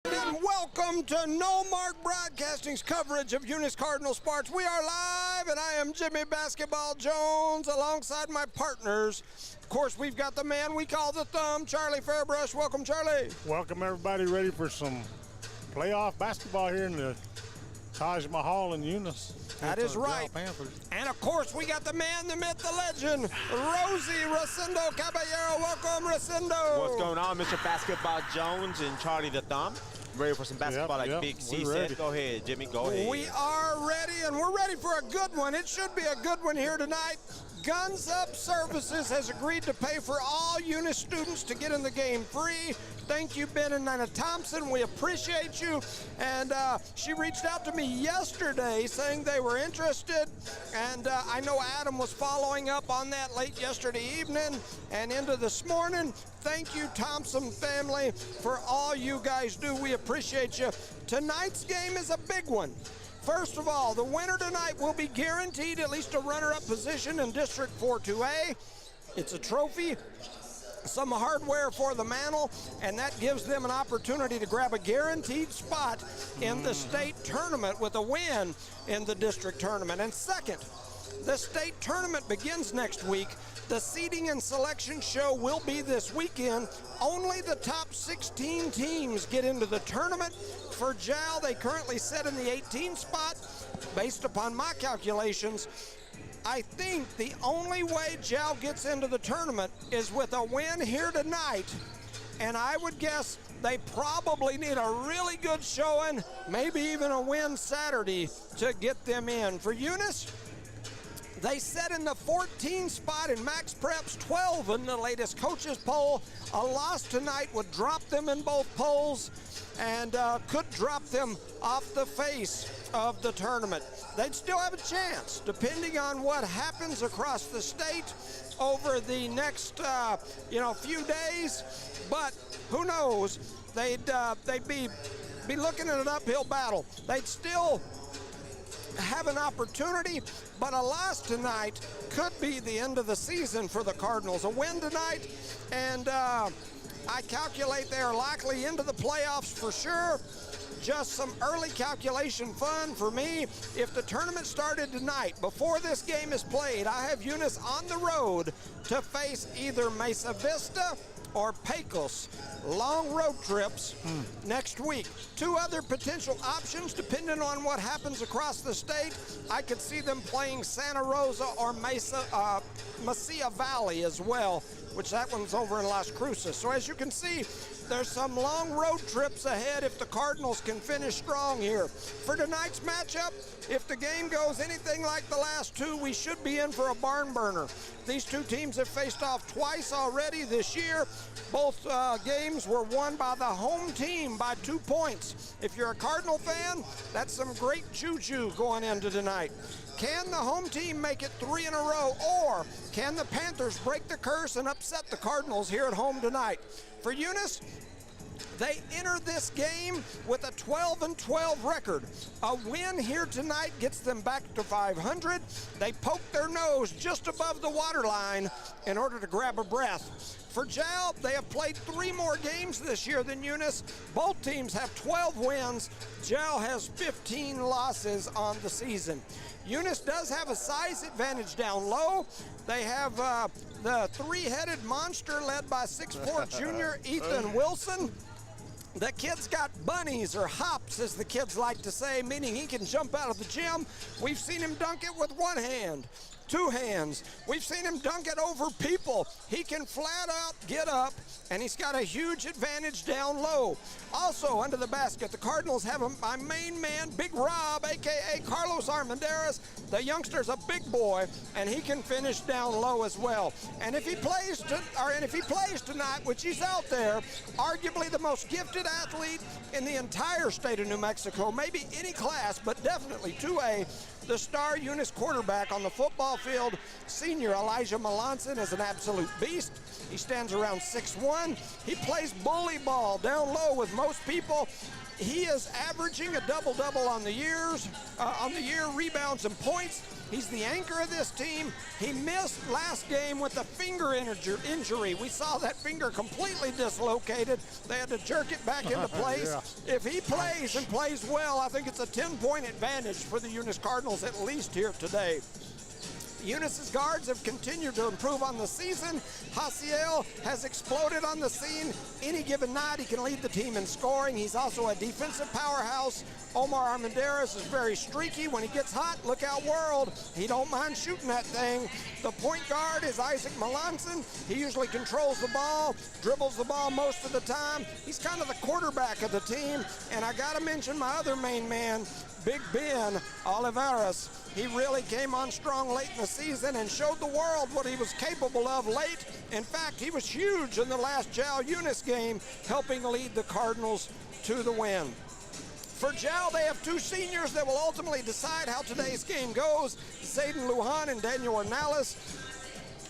And welcome to No Mark Broadcasting's coverage of Eunice Cardinals sports. We are live, and I am Jimmy Basketball Jones alongside my partners. Of course, we've got the man we call the Thumb, Charlie Fairbrush. Welcome, Charlie. Welcome, everybody. Ready for some playoff basketball here in the Taj Mahal in Eunice. That is right. Panthers. And, of course, we got the man, the myth, the legend, Rosie Rosendo Caballero. Welcome, Rosendo. What's going on, Mr. Basketball Jones and Charlie the Thumb? Ready for some basketball like Big C said? Go ahead, Jimmy, go ahead. We are ready, and we're ready for a good one. It should be a good one here tonight. Guns Up Services has agreed to pay for all Eunice students to get in the game free. Thank you, Ben and Nina Thompson. We appreciate you. And she reached out to me yesterday saying they were interested. And I know Adam was following up on that late yesterday evening and into this morning. Thank you, Thompson family, for all you guys do. We appreciate you. Tonight's game is a big one. First of all, the winner tonight will be guaranteed at least a runner-up position in District 4-2A. It's a trophy, some hardware for the mantle, and that gives them an opportunity to grab a guaranteed spot in the state tournament with a win in the district tournament. And second, the state tournament begins next week. The seeding and selection show will be this weekend. Only the top 16 teams get into the tournament. For JAL, they currently sit in the 18 spot. Based upon my calculations, I think the only way JAL gets into the tournament is with a win here tonight. And I would guess they probably need a really good showing, maybe even a win Saturday to get them in. For Eunice, they set in the 14 spot in Max Prep's 12 in the latest coaches poll. A loss tonight would drop them in both polls and could drop them off the face of the tournament. They'd still have a chance, depending on what happens across the state over the next few days. But who knows? They'd be looking at an uphill battle. They'd still have an opportunity, but a loss tonight could be the end of the season for the Cardinals. A win tonight, and I calculate they are likely into the playoffs for sure. Just some early calculation fun for me. If the tournament started tonight, before this game is played, I have Eunice on the road to face either Mesa Vista or Pecos. Long road trips next week. Two other potential options depending on what happens across the state. I could see them playing Santa Rosa or Mesilla Valley as well, which that one's over in Las Cruces. So as you can see, there's some long road trips ahead if the Cardinals can finish strong here. For tonight's matchup, if the game goes anything like the last two, we should be in for a barn burner. These two teams have faced off twice already this year. Both games were won by the home team by 2 points. If you're a Cardinal fan, that's some great juju going into tonight. Can the home team make it 3 in a row, or can the Panthers break the curse and upset the Cardinals here at home tonight? For Eunice, they enter this game with a 12-12 record. A win here tonight gets them back to 500. They poke their nose just above the waterline in order to grab a breath. For JAL, they have played 3 more games this year than Eunice. Both teams have 12 wins. JAL has 15 losses on the season. Eunice does have a size advantage down low. They have the three-headed monster led by 6'4" junior Ethan Wilson. The kid's got bunnies, or hops as the kids like to say, meaning he can jump out of the gym. We've seen him dunk it with one hand, 2 hands. We've seen him dunk it over people. He can flat out get up, and he's got a huge advantage down low. Also, under the basket, the Cardinals have my main man, Big Rob, a.k.a. Carlos Armendariz. The youngster's a big boy, and he can finish down low as well. And if he plays tonight, which he's out there, arguably the most gifted athlete in the entire state of New Mexico, maybe any class, but definitely 2A, the star Eunice quarterback on the football field, senior Elijah Melanson, is an absolute beast. He stands around 6'1". He plays bully ball down low with most people. He is averaging a double-double on the year, rebounds and points. He's the anchor of this team. He missed last game with a finger injury. We saw that finger completely dislocated. They had to jerk it back into place. Yeah. If he plays and plays well, I think it's a 10-point advantage for the Eunice Cardinals, at least here today. Eunice's guards have continued to improve on the season. Hasiel has exploded on the scene. Any given night, he can lead the team in scoring. He's also a defensive powerhouse. Omar Armendariz is very streaky. When he gets hot, look out world. He don't mind shooting that thing. The point guard is Isaac Melanson. He usually controls the ball, dribbles the ball most of the time. He's kind of the quarterback of the team. And I gotta mention my other main man, Big Ben Olivares. He really came on strong late in the season and showed the world what he was capable of late. In fact, he was huge in the last Jal Eunice game, helping lead the Cardinals to the win. For Jal, they have two seniors that will ultimately decide how today's game goes. Zayden Lujan and Daniel Ornelas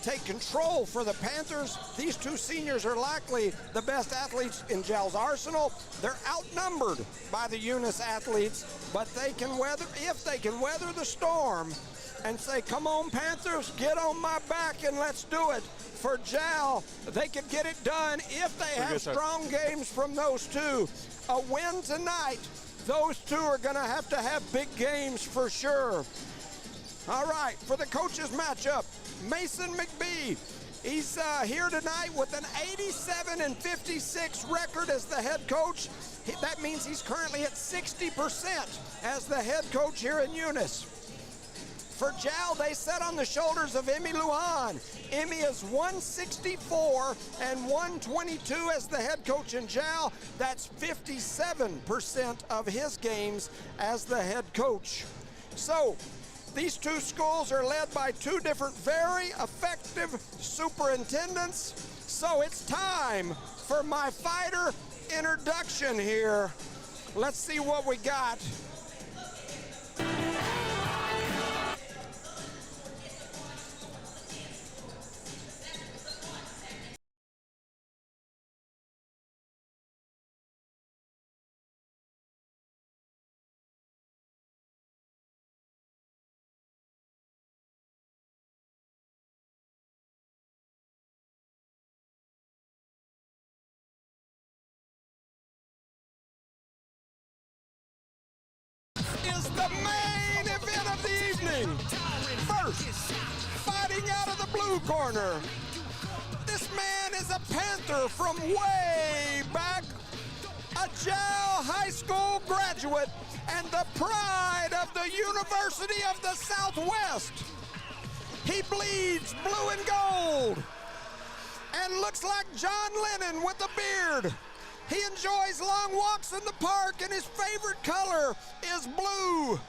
take control for the Panthers. These two seniors are likely the best athletes in Jal's arsenal. They're outnumbered by the Eunice athletes, but they can weather, if they can weather the storm and say, come on Panthers, get on my back and let's do it. For Jal, they can get it done if they have strong games from those two. A win tonight, those two are gonna have to have big games for sure. All right, for the coaches matchup, Mason McBee. He's here tonight with an 87-56 record as the head coach. That means he's currently at 60% as the head coach here in Eunice. For Jal, they set on the shoulders of Emmy Lujan. Emmy is 164 and 122 as the head coach in Jal. That's 57% of his games as the head coach. So, these two schools are led by two different very effective superintendents. So it's time for my fighter introduction here. Let's see what we got. Is the main event of the evening. First, fighting out of the blue corner. This man is a Panther from way back, a Jal High School graduate and the pride of the University of the Southwest. He bleeds blue and gold and looks like John Lennon with a beard. He enjoys long walks in the park, and his favorite color is blue.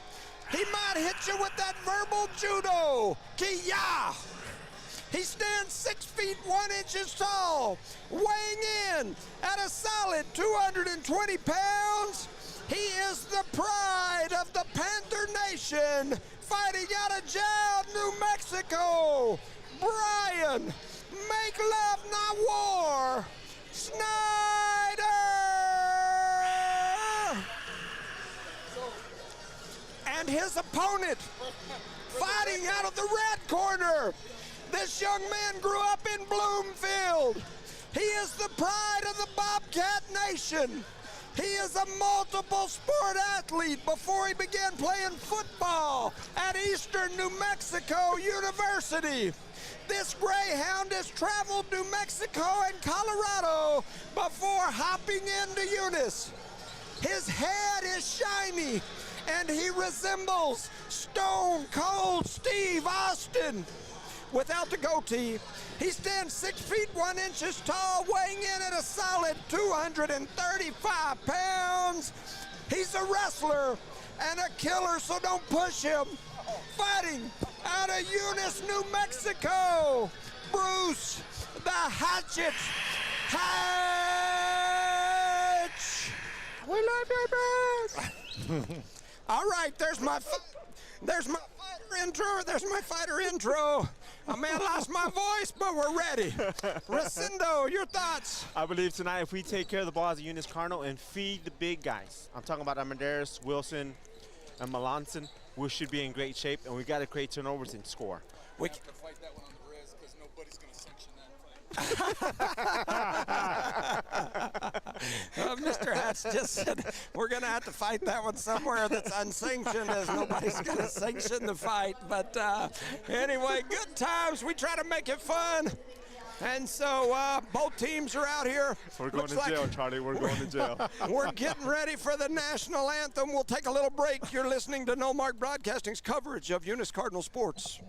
He might hit you with that verbal judo, ki-ya. He stands 6 feet 1 inches tall, weighing in at a solid 220 pounds. He is the pride of the Panther Nation, fighting out of Jal, New Mexico. Brian, make love not war, Snyder! And his opponent, fighting out of the red corner. This young man grew up in Bloomfield. He is the pride of the Bobcat Nation. He is a multiple sport athlete before he began playing football at Eastern New Mexico University. This Greyhound has traveled New Mexico and Colorado before hopping into Eunice. His head is shiny and he resembles Stone Cold Steve Austin without the goatee. He stands 6 feet 1 inches tall, weighing in at a solid 235 pounds. He's a wrestler and a killer, so don't push him. Fighting out of Eunice, New Mexico, Bruce the Hatchet Hatch. We love you, Bruce. All right, there's my fighter intro. I may have lost my voice, but we're ready. Recindo, your thoughts? I believe tonight if we take care of the ball as a Eunice Cardinal and feed the big guys, I'm talking about Amadeus, Wilson, and Melanson, we should be in great shape, and we got to create turnovers and score. We have to fight that one on the Riz because nobody's going to sanction that fight. Mr. Hatch just said we're going to have to fight that one somewhere that's unsanctioned, as nobody's going to sanction the fight. But anyway, good times. We try to make it fun. And so both teams are out here. We're going to jail, Charlie. We're going to jail. We're getting ready for the national anthem. We'll take a little break. You're listening to No Mark Broadcasting's coverage of Eunice Cardinal sports.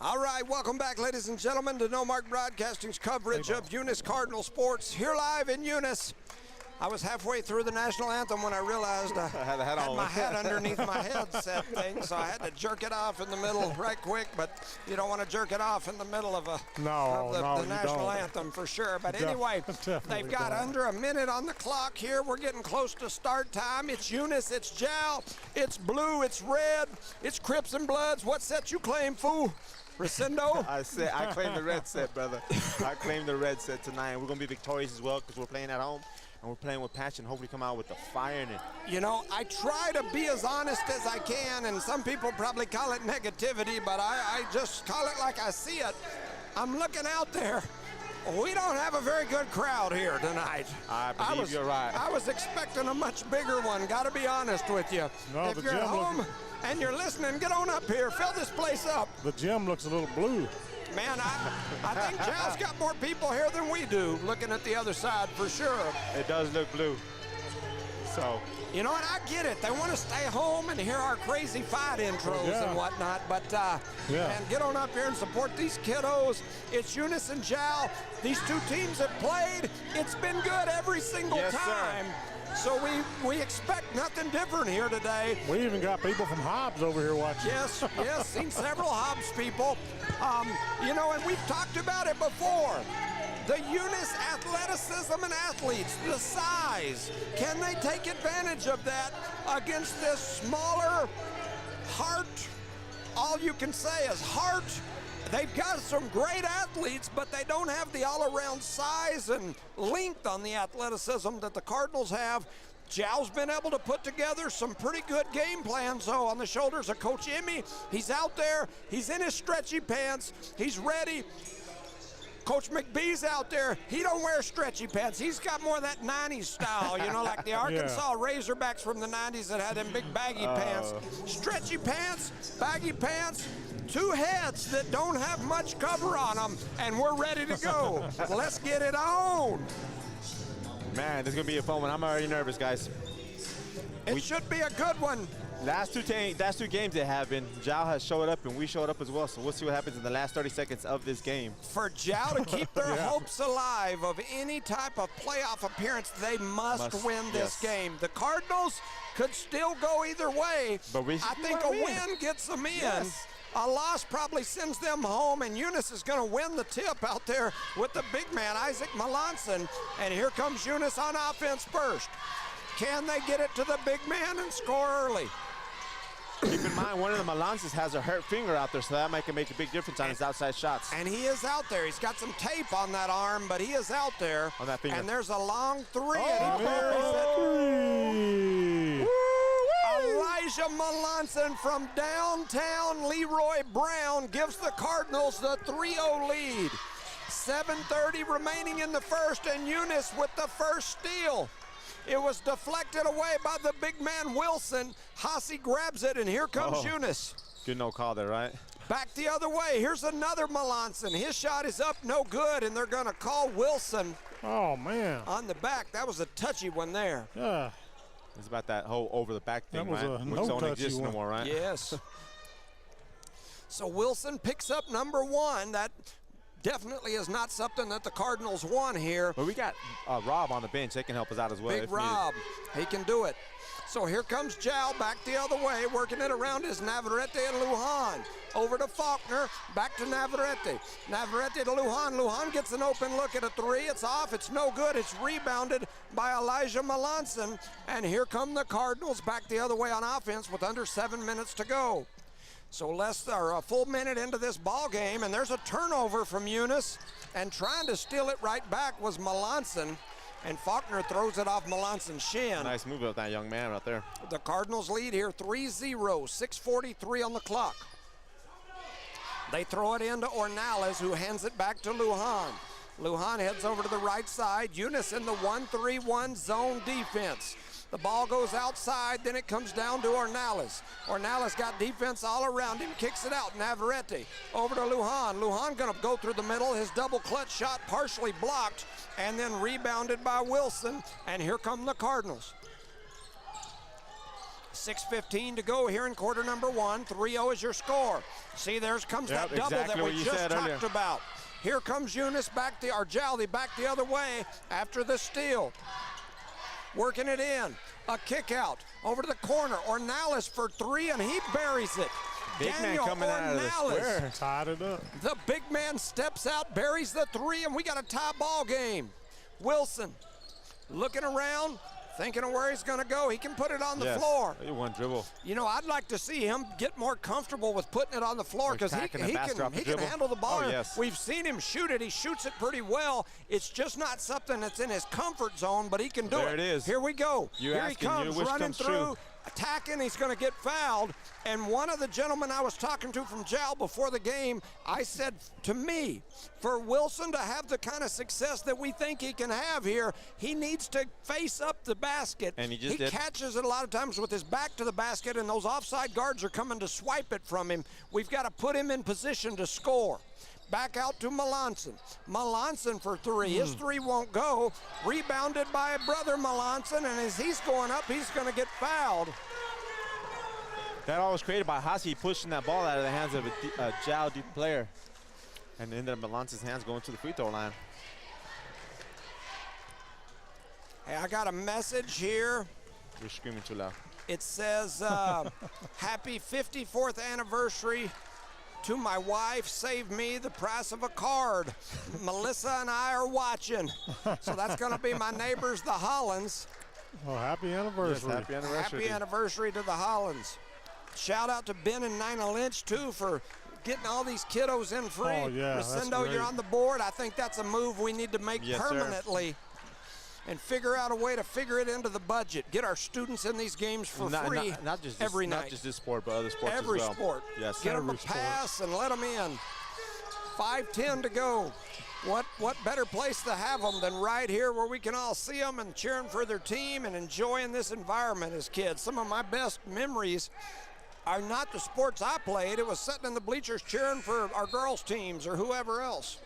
All right, welcome back, ladies and gentlemen, to No Mark Broadcasting's coverage of Eunice Cardinal sports here live in Eunice. I was halfway through the national anthem when I realized I had my hat underneath my headset thing, so I had to jerk it off in the middle right quick. But you don't want to jerk it off in the middle of the national anthem for sure. But anyway, they've got under a minute on the clock here. We're getting close to start time. It's Eunice, it's Jal, it's blue, it's red, it's Crips and Bloods. What set you claim, fool? Recindo? I claim the red set, brother. I claim the red set tonight. And we're going to be victorious as well because we're playing at home. And we're playing with passion, hopefully come out with the fire in it. You know, I try to be as honest as I can, and some people probably call it negativity, but I just call it like I see it. I'm looking out there. We don't have a very good crowd here tonight. I believe you're right. I was expecting a much bigger one, got to be honest with you. No, if you're at home and you're listening, get on up here. Fill this place up. The gym looks a little blue. Man, I think Jal's got more people here than we do, looking at the other side for sure. It does look blue. So. You know what, I get it. They want to stay home and hear our crazy fight intros and whatnot, but man, get on up here and support these kiddos. It's Eunice and Jal. These two teams have played. It's been good every single time. Sir. So we expect nothing different here today. We even got people from Hobbs over here watching. Yes, seen several Hobbs people. You know, and we've talked about it before. The Eunice athleticism and athletes, the size, can they take advantage of that against this smaller Hart? All you can say is Hart. They've got some great athletes, but they don't have the all-around size and length on the athleticism that the Cardinals have. Jal's been able to put together some pretty good game plans, though, on the shoulders of Coach Emmy. He's out there. He's in his stretchy pants. He's ready. Coach McBee's out there. He don't wear stretchy pants. He's got more of that 90s style, you know, like the Arkansas Razorbacks from the 90s that had them big baggy pants. Stretchy pants, baggy pants, two heads that don't have much cover on them, and we're ready to go. Let's get it on. Man, this is going to be a fun one. I'm already nervous, guys. It should be a good one. Last two games they have been, Jal has showed up and we showed up as well, so we'll see what happens in the last 30 seconds of this game. For Jal to keep their hopes alive of any type of playoff appearance, they must win this game. The Cardinals could still go either way. But I think a win gets them in. A loss probably sends them home, and Eunice is going to win the tip out there with the big man, Isaac Melanson. And here comes Eunice on offense first. Can they get it to the big man and score early? Keep in mind, one of the Melances has a hurt finger out there, so that might make a big difference on his outside shots. And he is out there. He's got some tape on that arm, but he is out there. On that finger. And there's a long three, Oh, and he buries it. three. Elijah Melanson from downtown Leroy Brown gives the Cardinals the 3-0 lead. 7:30 remaining in the first, and Eunice with the first steal. It was deflected away by the big man Wilson. Hasse grabs it, and here comes Eunice. Good no call there, right? Back the other way. Here's another Melanson. His shot is up, no good, and they're going to call Wilson Oh, man. on the back. That was a touchy one there. Yeah. It's about that whole over the back thing, That was right? a Which don't no-touchy exist no one. more, right? Yes. So Wilson picks up number one. That definitely is not something that the Cardinals want here. But we got Rob on the bench. They can help us out as well. Big if needed. Rob, he can do it. So here comes Jal back the other way, working it around is Navarrete and Lujan. Over to Faulkner, back to Navarrete. Navarrete to Lujan. Lujan gets an open look at a three. It's off, it's no good. It's rebounded by Elijah Melanson. And here come the Cardinals back the other way on offense with under 7 minutes to go. So a full minute into this ball game, and there's a turnover from Eunice, and trying to steal it right back was Melanson, and Faulkner throws it off Melanson's shin. Nice move of that young man right there. The Cardinals lead here 3-0, 6:43 on the clock. They throw it into Ornales, who hands it back to Lujan. Lujan heads over to the right side. Eunice in the 1-3-1 zone defense. The ball goes outside, then it comes down to Ornales. Ornales got defense all around him, kicks it out. Navarrete over to Lujan. Lujan gonna go through the middle. His double clutch shot partially blocked and then rebounded by Wilson. And here come the Cardinals. 6:15 to go here in quarter number one. 3-0 is your score. See, comes Yep, that double exactly that what we you just said talked earlier. about. Here comes Eunice back the other way after the steal. Working it in, a kick out over to the corner. Ornales for three, and he buries it. Big man Daniel coming out of the square. Tied it up. The big man steps out, buries the three, and we got a tie ball game. Wilson looking around, thinking of where he's going to go. He can put it on the floor. One dribble. You know, I'd like to see him get more comfortable with putting it on the floor because he Attacking the can basket off the dribble. handle the ball. Oh, yes. We've seen him shoot it. He shoots it pretty well. It's just not something that's in his comfort zone, but he can do it. There it is. Here we go. You Here he asking, comes, your wish running comes through. true. Attacking, he's going to get fouled. And one of the gentlemen I was talking to from Jal before the game, I said to me, for Wilson to have the kind of success that we think he can have here, he needs to face up the basket. And he just did. Catches it a lot of times with his back to the basket, and those offside guards are coming to swipe it from him. We've got to put him in position to score. Back out to Melanson. Melanson for three. His three won't go. Rebounded by brother Melanson, and as he's going up, he's going to get fouled. That all was created by Hasse pushing that ball out of the hands of a Jal deep player. And ended up Melance's hands going to the free throw line. Hey, I got a message here. You're screaming too loud. It says, happy 54th anniversary to my wife. Save me the price of a card. Melissa and I are watching. So that's going to be my neighbors, the Hollands. Oh, happy anniversary. Yes, happy anniversary. Happy anniversary to the Hollands. Shout out to Ben and Nina Lynch, too, for getting all these kiddos in free. Oh, yeah, that's Rosendo, great. you're on the board. I think that's a move we need to make Yes, sir. permanently. And figure out a way to figure it into the budget. Get our students in these games for free Not just every this, night. Not just this sport, but other sports Every as well. sport. Yes. Get them a Every sport. pass and let them in. 5:10 to go. What better place to have them than right here where we can all see them and cheering for their team and enjoying this environment as kids. Some of my best memories are not the sports I played. It was sitting in the bleachers cheering for our girls' teams or whoever else.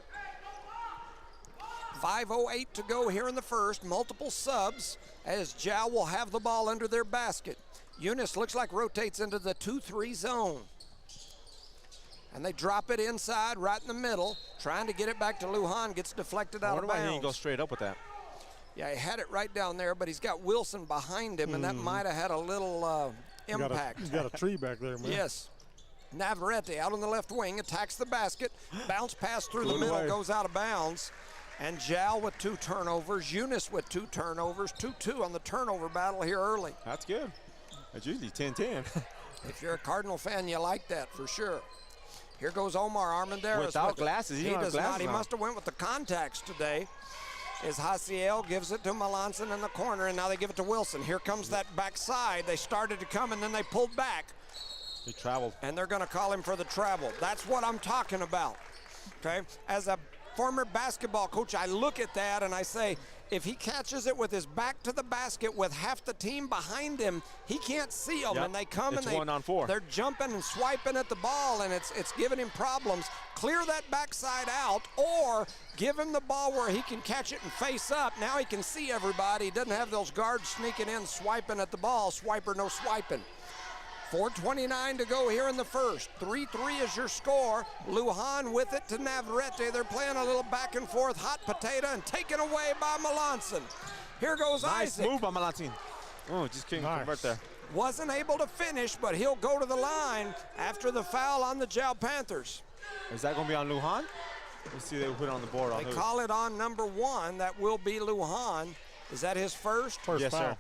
5:08 to go here in the first. Multiple subs as Jal will have the ball under their basket. Eunice looks like rotates into the 2-3 zone. And they drop it inside right in the middle. Trying to get it back to Lujan. Gets deflected I out wonder of why he bounds. didn't go straight up with that. Yeah, he had it right down there, but he's got Wilson behind him, and that might have had a little impact. You got a tree back there, man. Yes. Navarrete out on the left wing, attacks the basket, bounce pass through the Good middle, away. goes out of bounds. And Jal with 2 turnovers, Eunice with 2 turnovers, 2-2 on the turnover battle here early. That's good. It's usually 10-10. If you're a Cardinal fan, you like that for sure. Here goes Omar Armendariz. Without glasses. He don't have does not. glasses He on. must have went with the contacts today. As Hasiel gives it to Melanson in the corner, and now they give it to Wilson. Here comes that backside. They started to come, and then they pulled back. He traveled. And they're going to call him for the travel. That's what I'm talking about, okay? As a former basketball coach, I look at that, and I say, if he catches it with his back to the basket with half the team behind him, he can't see them, Yep. and they come It's and 1-on-4. they're jumping and swiping at the ball, and it's giving him problems. Clear that backside out, or give him the ball where he can catch it and face up. Now he can see everybody. He doesn't have those guards sneaking in, swiping at the ball. Swiper, no swiping. 4:29 to go here in the first. 3-3 is your score. Lujan with it to Navarrete. They're playing a little back and forth, hot potato, and taken away by Melanson. Here goes Nice Isaac. move by Melanson. Oh, just couldn't convert there. Wasn't able to finish, but he'll go to the line after the foul on the Jao Panthers. Is that going to be on Lujan? Let's see, they put it on the board. They call it on number 1. That will be Lujan. Is that his first? Yes, foul. sir.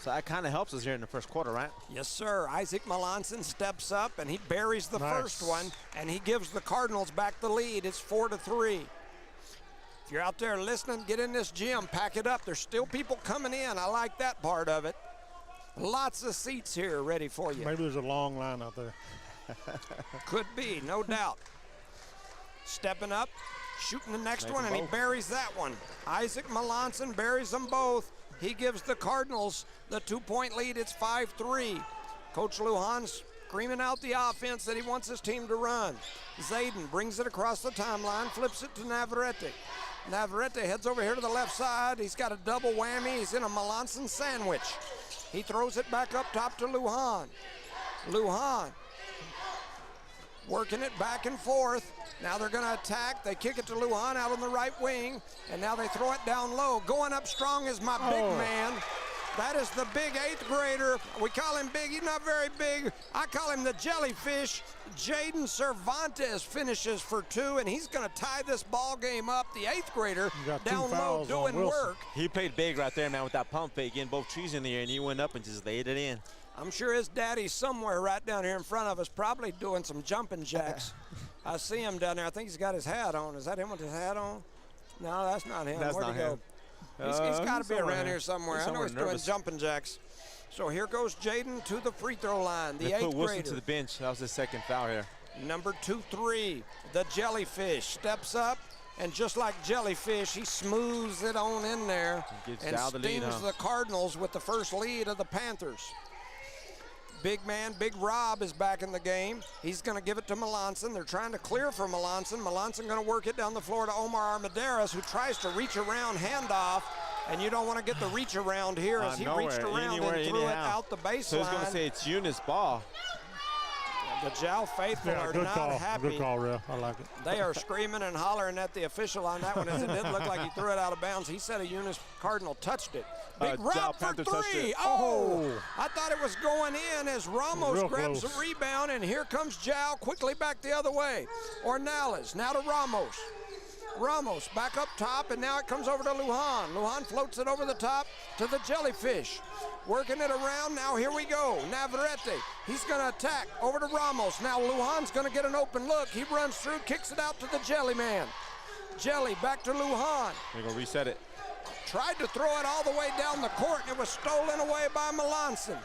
So that kind of helps us here in the first quarter, right? Yes, sir. Isaac Melanson steps up, and he buries the Nice. first one, and he gives the Cardinals back the lead. It's 4-3. If you're out there listening, get in this gym, pack it up. There's still people coming in. I like that part of it. Lots of seats here ready for you. Maybe there's a long line out there. Could be, no doubt. Stepping up, shooting the next Make one, them and he both. buries that one. Isaac Melanson buries them both. He gives the Cardinals the 2-point lead. It's 5-3. Coach Lujan's screaming out the offense that he wants his team to run. Zayden brings it across the timeline, flips it to Navarrete. Navarrete heads over here to the left side. He's got a double whammy. He's in a Melanson sandwich. He throws it back up top to Lujan. Lujan working it back and forth. Now they're going to attack. They kick it to Lujan out on the right wing, and now they throw it down low. Going up strong is my big man. That is the big 8th grader. We call him big. He's not very big. I call him the jellyfish. Jaden Cervantes finishes for 2, and he's going to tie this ball game up. The 8th grader got 2 down low fouls on doing Wilson. work. He played big right there, man, with that pump fake, getting both trees in the air, and he went up and just laid it in. I'm sure his daddy's somewhere right down here in front of us, probably doing some jumping jacks. I see him down there. I think he's got his hat on. Is that him with his hat on? No, that's not him. That's Where'd not he go? him. He's got to be somewhere around here. here somewhere. He's I know he's somewhere doing nervous. jumping jacks. So here goes Jaden to the free throw line, the They 8th put Wilson grader. to the bench. That was his second foul here. Number 2-3, the jellyfish steps up, and just like jellyfish, he smooths it on in there Gives and Dow the lead, stings huh? the Cardinals with the first lead of the Panthers. Big man, Big Rob is back in the game. He's going to give it to Melanson. They're trying to clear for Melanson. Melanson going to work it down the floor to Omar Armendariz, who tries to reach around handoff, and you don't want to get the reach around here as he Nowhere, reached around anywhere, and threw it anyhow. out the baseline. So he's going to say it's Eunice ball. The Jao faithful Yeah, are good not call. happy. Good call, Ref. I like it. They are screaming and hollering at the official on that one, as it didn't look like he threw it out of bounds. He said a Eunice Cardinal touched it. Big Jao Rob for Panther touched 3. it. Oh, I thought it was going in as Ramos Real grabs close. the rebound, and here comes Jao quickly back the other way. Ornelas now to Ramos. Ramos back up top, and now it comes over to Lujan. Lujan floats it over the top to the jellyfish. Working it around, now here we go. Navarrete, he's gonna attack, over to Ramos. Now Lujan's gonna get an open look. He runs through, kicks it out to the jelly man. Jelly back to Lujan. They're going to reset it. Tried to throw it all the way down the court, and it was stolen away by Melanson.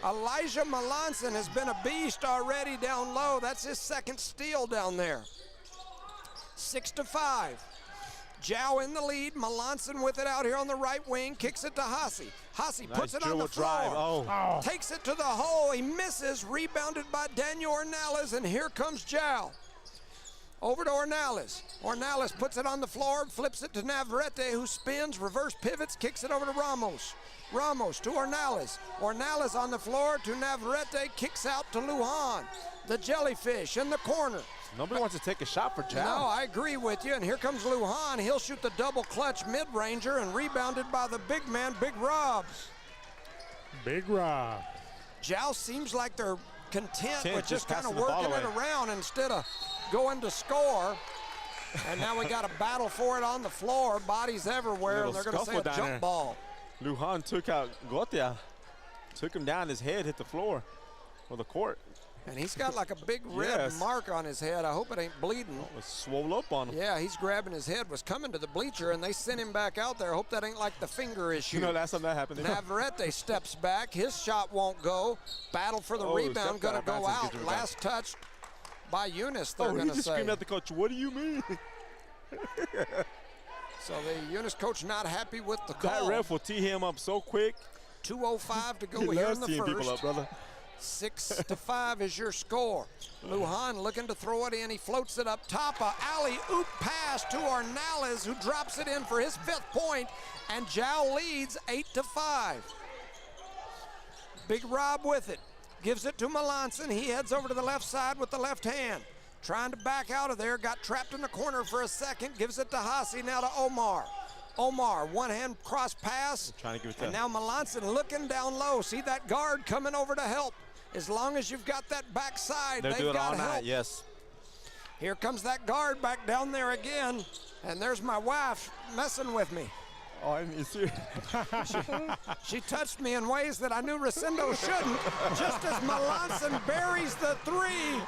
Elijah Melanson has been a beast already down low. That's his second steal down there. 6-5. Jao in the lead. Melanson with it out here on the right wing. Kicks it to Hassi. Hassi puts it on the dribble floor. drive. Oh. Takes it to the hole. He misses. Rebounded by Daniel Ornelas, and here comes Jao. Over to Ornelas. Ornelas puts it on the floor, flips it to Navarrete, who spins, reverse pivots, kicks it over to Ramos. Ramos to Ornelas. Ornelas on the floor to Navarrete, kicks out to Lujan. The jellyfish in the corner. Nobody wants to take a shot for Jao. No, I agree with you, and here comes Lujan. He'll shoot the double clutch mid-ranger, and rebounded by the big man, Big Rob. Big Rob. Jao seems like they're content with just just kind of passing the ball working it away. around instead of going to score. And now we got a battle for it on the floor. Bodies everywhere, and Little they're going to say scuffle a down jump there. ball. Lujan took out Gotia. Took him down. His head hit the floor. for the court. And he's got like a big red Yes. mark on his head. I hope it ain't bleeding. It was swole up on him. Yeah, he's grabbing his head, was coming to the bleacher, and they sent him back out there. Hope that ain't like the finger issue. You know, last time that happened. Navarrete steps back. His shot won't go. Battle for the rebound, step going to back, go Batson out. gets it Last touch by Eunice, they're he going to just say. screamed at the coach, "What do you mean?" So the Eunice coach not happy with the That call. ref will tee him up so quick. 2:05 to go He here loves in the teeing people first. up, brother. 6-5 is your score. Lujan looking to throw it in. He floats it up top. A alley-oop pass to Ornales, who drops it in for his 5th point, and Jow leads 8-5. Big Rob with it. Gives it to Melanson. He heads over to the left side with the left hand. Trying to back out of there. Got trapped in the corner for a second. Gives it to Hassi, now to Omar. Omar, one-hand cross pass. Trying to give it to And now Melanson looking down low. See that guard coming over to help. As long as you've got that backside, They're they've doing it all got help. night, yes. Here comes that guard back down there again. And there's my wife messing with me. Oh, I didn't see it. She touched me in ways that I knew Rosendo shouldn't, just as Melanson buries the 3.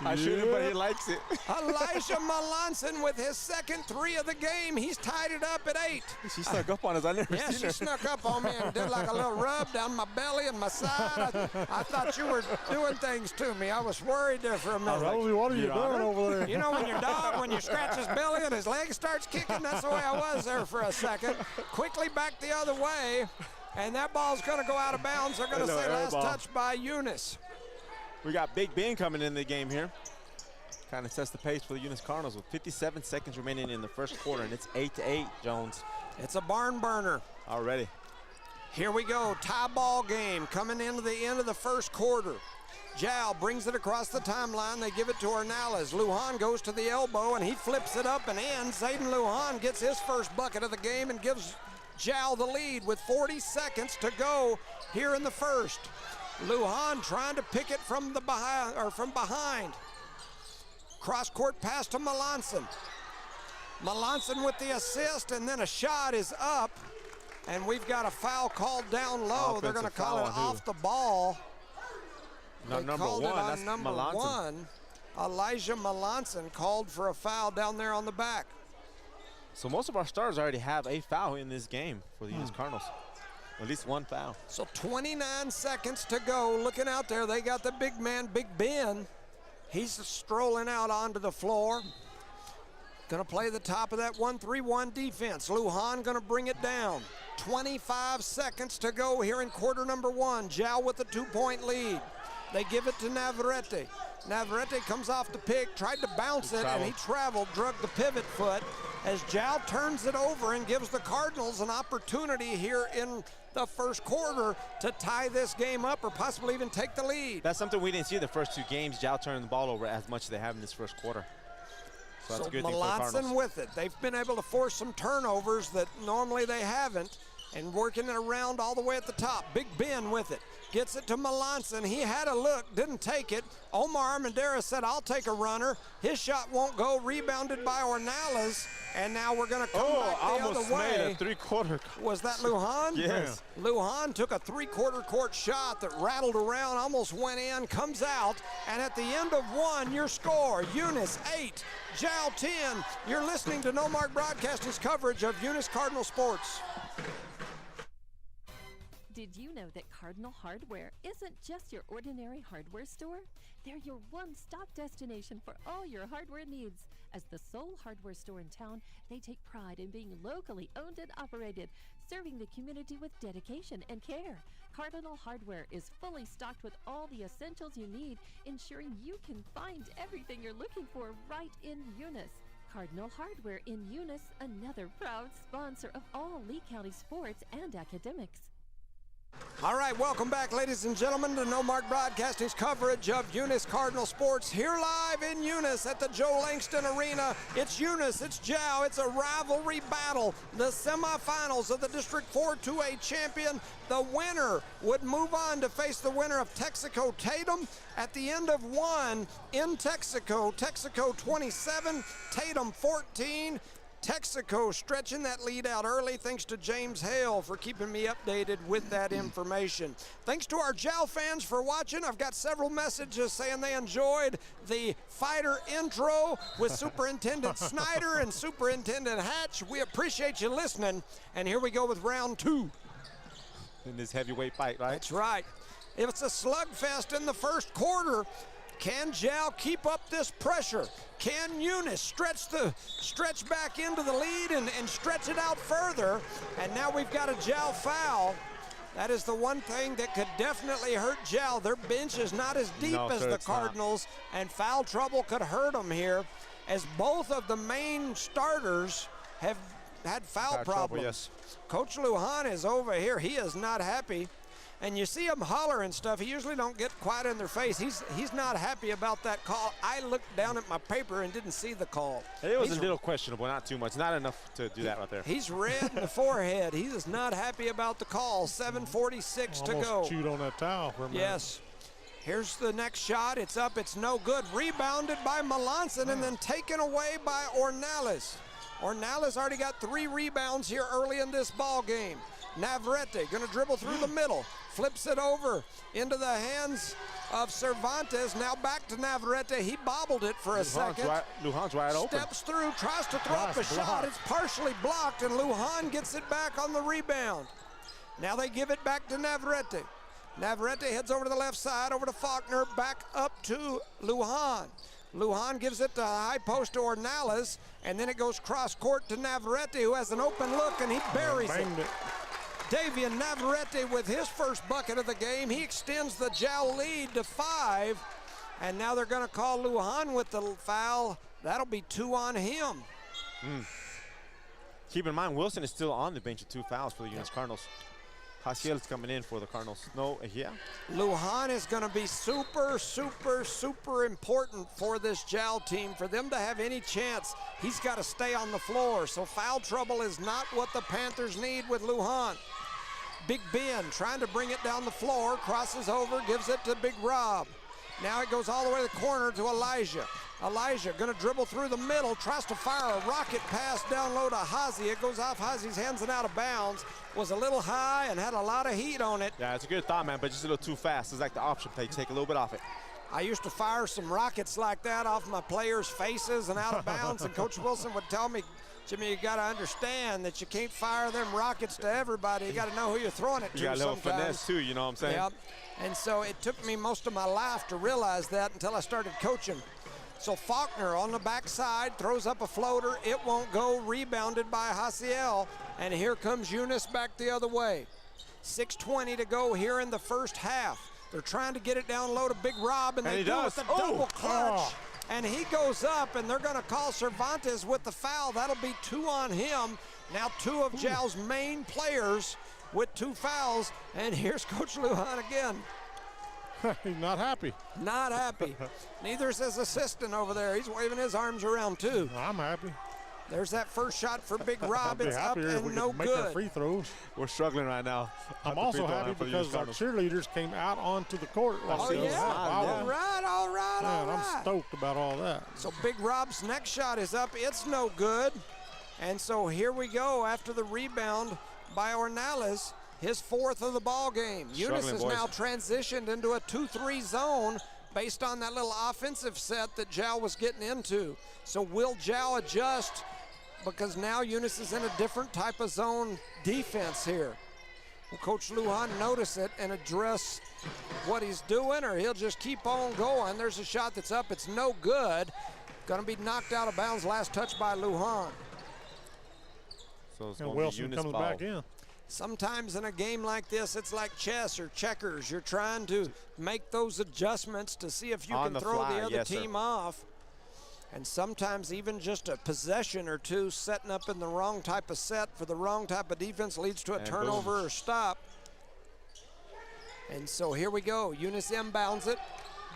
I shouldn't, but he likes it. Elijah Melanson with his second 3 of the game. He's tied it up at 8. She snuck up on us. I never Yeah, seen she her. snuck up on me and did like a little rub down my belly and my side. I thought you were doing things to me. I was worried there for a minute. Rosie, what are you Your doing Honor? over there? You know when your dog, when you scratch his belly and his leg starts kicking, that's the way I was there for a second. Quickly back the other way, and that ball's going to go out of bounds. They're going to Hello, say last airball. touch by Eunice. We got Big Ben coming in the game here. Kind of sets the pace for the Eunice Cardinals with 57 seconds remaining in the first quarter, and it's 8-8, Jones, It's a barn burner. already. Here we go, tie ball game coming into the end of the first quarter. Jow brings it across the timeline. They give it to Ornales. Lujan goes to the elbow, and he flips it up and in. Zayden Lujan gets his first bucket of the game and gives Jow the lead with 40 seconds to go here in the first. Lujan trying to pick it from the behind. Cross court pass to Melanson. Melanson with the assist, and then a shot is up, and we've got a foul called down low. They're going to Offensive call it foul on who? off the ball. No, They number called one, it on that's number Melanson. 1. Elijah Melanson called for a foul down there on the back. So most of our stars already have a foul in this game for the Eunice Cardinals. At least one foul. So 29 seconds to go. Looking out there, they got the big man, Big Ben. He's strolling out onto the floor. Gonna play the top of that 1-3-1 defense. Lujan gonna bring it down. 25 seconds to go here in quarter number 1. Jow with a 2-point lead. They give it to Navarrete. Navarrete comes off the pick, tried to bounce it, and he traveled, drug the pivot foot as Jow turns it over and gives the Cardinals an opportunity here in the first quarter to tie this game up or possibly even take the lead. That's something we didn't see the first 2 games. Jow turning the ball over as much as they have in this first quarter. So that's a good thing for the Melanson Cardinals. with it. They've been able to force some turnovers that normally they haven't, and working it around all the way at the top. Big Ben with it. Gets it to Melanson. He had a look, didn't take it. Omar Armendariz said, I'll take a runner. His shot won't go. Rebounded by Ornales. And now we're going to come back the almost other way. made a 3-quarter. Was that Lujan? Yes. Lujan took a 3-quarter court shot that rattled around, almost went in, comes out, and at the end of 1, your score, Eunice 8, Jow 10. You're listening to No Mark Broadcasting's coverage of Eunice Cardinal Sports. Did you know that Cardinal Hardware isn't just your ordinary hardware store? They're your one-stop destination for all your hardware needs. As the sole hardware store in town, they take pride in being locally owned and operated, serving the community with dedication and care. Cardinal Hardware is fully stocked with all the essentials you need, ensuring you can find everything you're looking for right in Eunice. Cardinal Hardware in Eunice, another proud sponsor of all Lee County sports and academics. All right, welcome back, ladies and gentlemen, to No Mark Broadcasting's coverage of Eunice Cardinal Sports here live in Eunice at the Joe Langston Arena. It's Eunice, it's Jow, it's a rivalry battle. The semifinals of the District 4 2A champion. The winner would move on to face the winner of Texaco Tatum at the end of 1 in Texaco. Texaco 27, Tatum 14. Texaco stretching that lead out early. Thanks to James Hale for keeping me updated with that information. Thanks to our JAL fans for watching. I've got several messages saying they enjoyed the fighter intro with Superintendent Snyder and Superintendent Hatch. We appreciate you listening. And here we go with round 2. In this heavyweight fight, right? That's right. It's a slugfest in the first quarter. Can JAL keep up this pressure? Can Eunice stretch back into the lead and stretch it out further? And now we've got a JAL foul. That is the one thing that could definitely hurt JAL. Their bench is not as deep as the Cardinals, and foul trouble could hurt them here, as both of the main starters have had foul problems. Yes. Coach Lujan is over here. He is not happy. And you see him holler and stuff. He usually don't get quite in their face. He's not happy about that call. I looked down at my paper and didn't see the call. It was a little questionable, not too much. Not enough to do that right there. He's red in the forehead. He is not happy about the call. 7:46 to go. Almost chewed on that towel for a minute. Yes. Here's the next shot. It's up. It's no good. Rebounded by Melanson and then taken away by Ornelas. Ornelas already got 3 rebounds here early in this ball game. Navarrete going to dribble through the middle. Flips it over into the hands of Cervantes. Now back to Navarrete. He bobbled it for a second. Lujan's wide open. Steps through, tries to throw up a shot. It's partially blocked, and Lujan gets it back on the rebound. Now they give it back to Navarrete. Navarrete heads over to the left side, over to Faulkner, back up to Lujan. Lujan gives it to high post to Ornelas, and then it goes cross court to Navarrete, who has an open look, and he buries it. Davian Navarrete with his first bucket of the game. He extends the JAL lead to 5. And now they're going to call Lujan with the foul. That'll be 2 on him. Keep in mind, Wilson is still on the bench with 2 fouls for the Eunice Cardinals. Haciel is coming in for the Cardinals. No, yeah. Lujan is going to be super, super, super important for this JAL team. For them to have any chance, he's got to stay on the floor. So foul trouble is not what the Panthers need with Lujan. Big Ben trying to bring it down the floor, crosses over, gives it to Big Rob. Now it goes all the way to the corner to Elijah. Elijah going to dribble through the middle, tries to fire a rocket pass down low to Hazy. It goes off Hazy's hands and out of bounds. Was a little high and had a lot of heat on it. Yeah, it's a good thought, man, but just a little too fast. It's like the option play. Take a little bit off it. I used to fire some rockets like that off my players' faces and out of bounds, and Coach Wilson would tell me, Jimmy, you got to understand that you can't fire them rockets to everybody. You got to know who you're throwing it to. You got a little sometimes. finesse too, you know what I'm saying? Yep. And so it took me most of my life to realize that until I started coaching. So Faulkner on the backside throws up a floater. It won't go. Rebounded by Haciel. And here comes Eunice back the other way. 6:20 to go here in the first half. They're trying to get it down low to Big Rob, and they do it with a double clutch. And he goes up, and they're going to call Cervantes with the foul. That'll be 2 on him. Now 2 of JAL's main players with 2 fouls. And here's Coach Lujan again. He's not happy. Not happy. Neither is his assistant over there. He's waving his arms around too. I'm happy. There's that first shot for Big Rob. It's up and no make our good. free throws. We're struggling right now. I'm also happy because our cheerleaders came out onto the court. Oh, yeah. All right. I'm stoked about all that. So Big Rob's next shot is up. It's no good. And so here we go after the rebound by Ornelas. His 4th of the ball game. Eunice has now transitioned into a 2-3 zone based on that little offensive set that JAL was getting into. So will JAL adjust? Because now Eunice is in a different type of zone defense here. Will Coach Lujan notice it and address what he's doing, or he'll just keep on going? There's a shot that's up. It's no good. Going to be knocked out of bounds. Last touch by Lujan. So it's and Wilson comes back in. Sometimes in a game like this, it's like chess or checkers. You're trying to make those adjustments to see if you can throw the other team off. And sometimes even just a possession or two setting up in the wrong type of set for the wrong type of defense leads to a turnover or stop. And so here we go. Eunice inbounds it.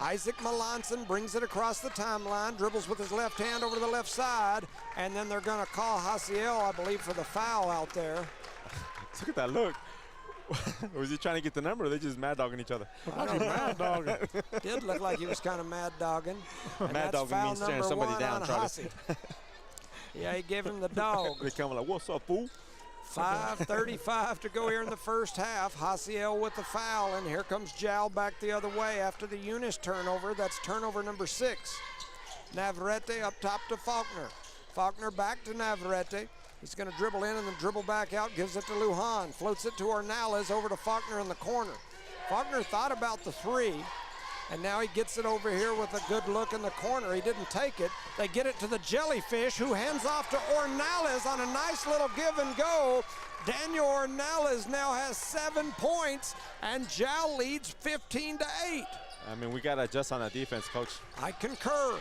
Isaac Melanson brings it across the timeline, dribbles with his left hand over to the left side, and then they're going to call Haciel, I believe, for the foul out there. Look at that look. Was he trying to get the number, or are they just mad dogging each other? Mad dogging. Did look like he was kind of mad dogging. Mad dogging means staring somebody down. Yeah, he gave him the dog. They come like, what's up, fool? 5:35 to go here in the first half. Hasiel with the foul, and here comes Jal back the other way after the Eunice turnover. That's turnover number 6. Navarrete up top to Faulkner. Faulkner back to Navarrete. He's going to dribble in and then dribble back out, gives it to Lujan, floats it to Ornales over to Faulkner in the corner. Faulkner thought about the 3, and now he gets it over here with a good look in the corner. He didn't take it. They get it to the Jellyfish, who hands off to Ornales on a nice little give and go. Daniel Ornales now has 7 points, and Jal leads 15-8. I mean, we got to adjust on that defense, Coach. I concur.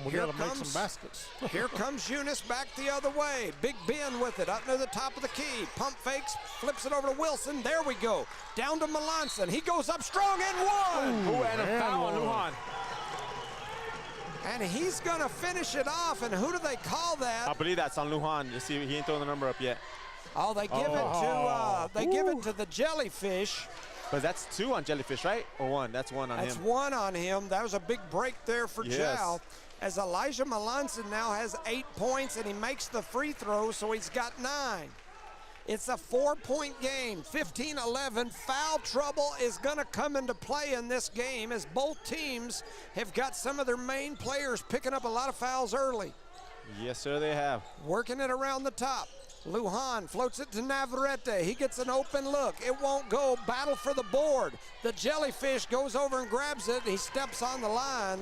We got to make some baskets. Here comes Eunice back the other way. Big Ben with it up near the top of the key. Pump fakes, flips it over to Wilson. There we go. Down to Melanson. He goes up strong and one. Ooh, and a foul on Lujan. And he's going to finish it off. And who do they call that? I believe that's on Lujan. You see, he ain't throwing the number up yet. Oh, they give it to the Jellyfish. But that's 2 on Jellyfish, right? Or 1? That's 1 on him. That's 1 on him. That was a big break there for Yes. Jal. As Elijah Melanson now has 8 points, and he makes the free throw, so he's got 9. It's a 4-point game, 15-11. Foul trouble is going to come into play in this game, as both teams have got some of their main players picking up a lot of fouls early. Yes, sir, they have. Working it around the top. Lujan floats it to Navarrete. He gets an open look. It won't go. Battle for the board. The Jellyfish goes over and grabs it. He steps on the line.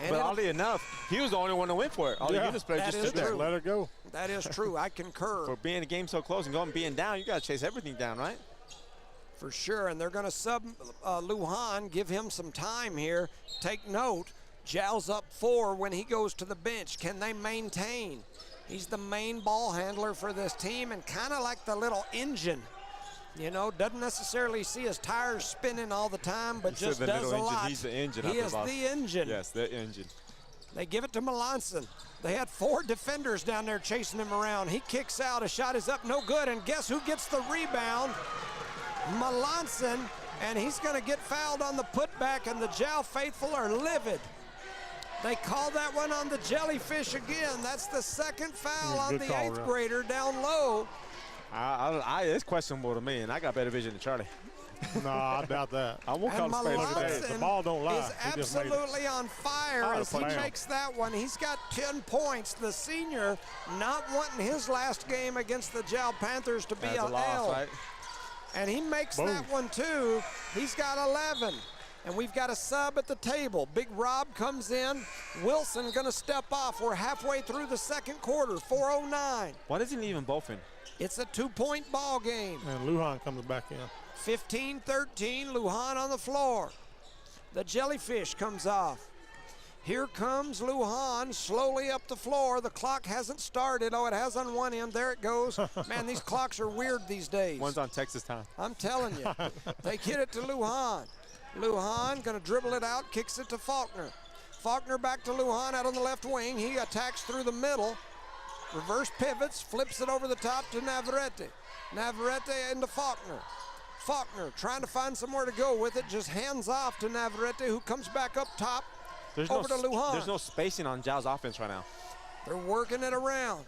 And But oddly enough, he was the only one to win for it. All the Eunice players that just is stood there. true. Let her go. That is true. I concur. For being the game so close and going being down, you got to chase everything down, right? For sure. And they're going to sub Lujan, give him some time here. Take note, Jal's up 4 when he goes to the bench. Can they maintain? He's the main ball handler for this team and kind of like the little engine. You know, doesn't necessarily see his tires spinning all the time, but just does a lot. He's the engine. He is the engine. Yes, the engine. They give it to Melanson. They had 4 defenders down there chasing him around. He kicks out. A shot is up, no good. And guess who gets the rebound? Melanson. And he's going to get fouled on the putback, and the Jal faithful are livid. They call that one on the Jellyfish again. That's the second foul on the 8th grader down low. It's questionable to me, and I got better vision than Charlie. No, I doubt that. I won't call And the space. The ball don't lie. is He just made it. absolutely on fire as he makes that one. He's got 10 points. The senior not wanting his last game against the Jal Panthers to be That's a an loss, L. right? And he makes that one too. He's got 11. And we've got a sub at the table. Big Rob comes in. Wilson going to step off. We're halfway through the second quarter, 4:09. Why doesn't he leave him both in? It's a 2-point ball game. And Lujan comes back in. 15-13, Lujan on the floor. The Jellyfish comes off. Here comes Lujan slowly up the floor. The clock hasn't started. Oh, it has on one end. There it goes. Man, these clocks are weird these days. One's on Texas time. I'm telling you. They get it to Lujan. Lujan going to dribble it out, kicks it to Faulkner. Faulkner back to Lujan out on the left wing. He attacks through the middle. Reverse pivots, flips it over the top to Navarrete. Navarrete into Faulkner. Faulkner trying to find somewhere to go with it, just hands off to Navarrete, who comes back up top over to Lujan. There's no spacing on Jal's offense right now. They're working it around.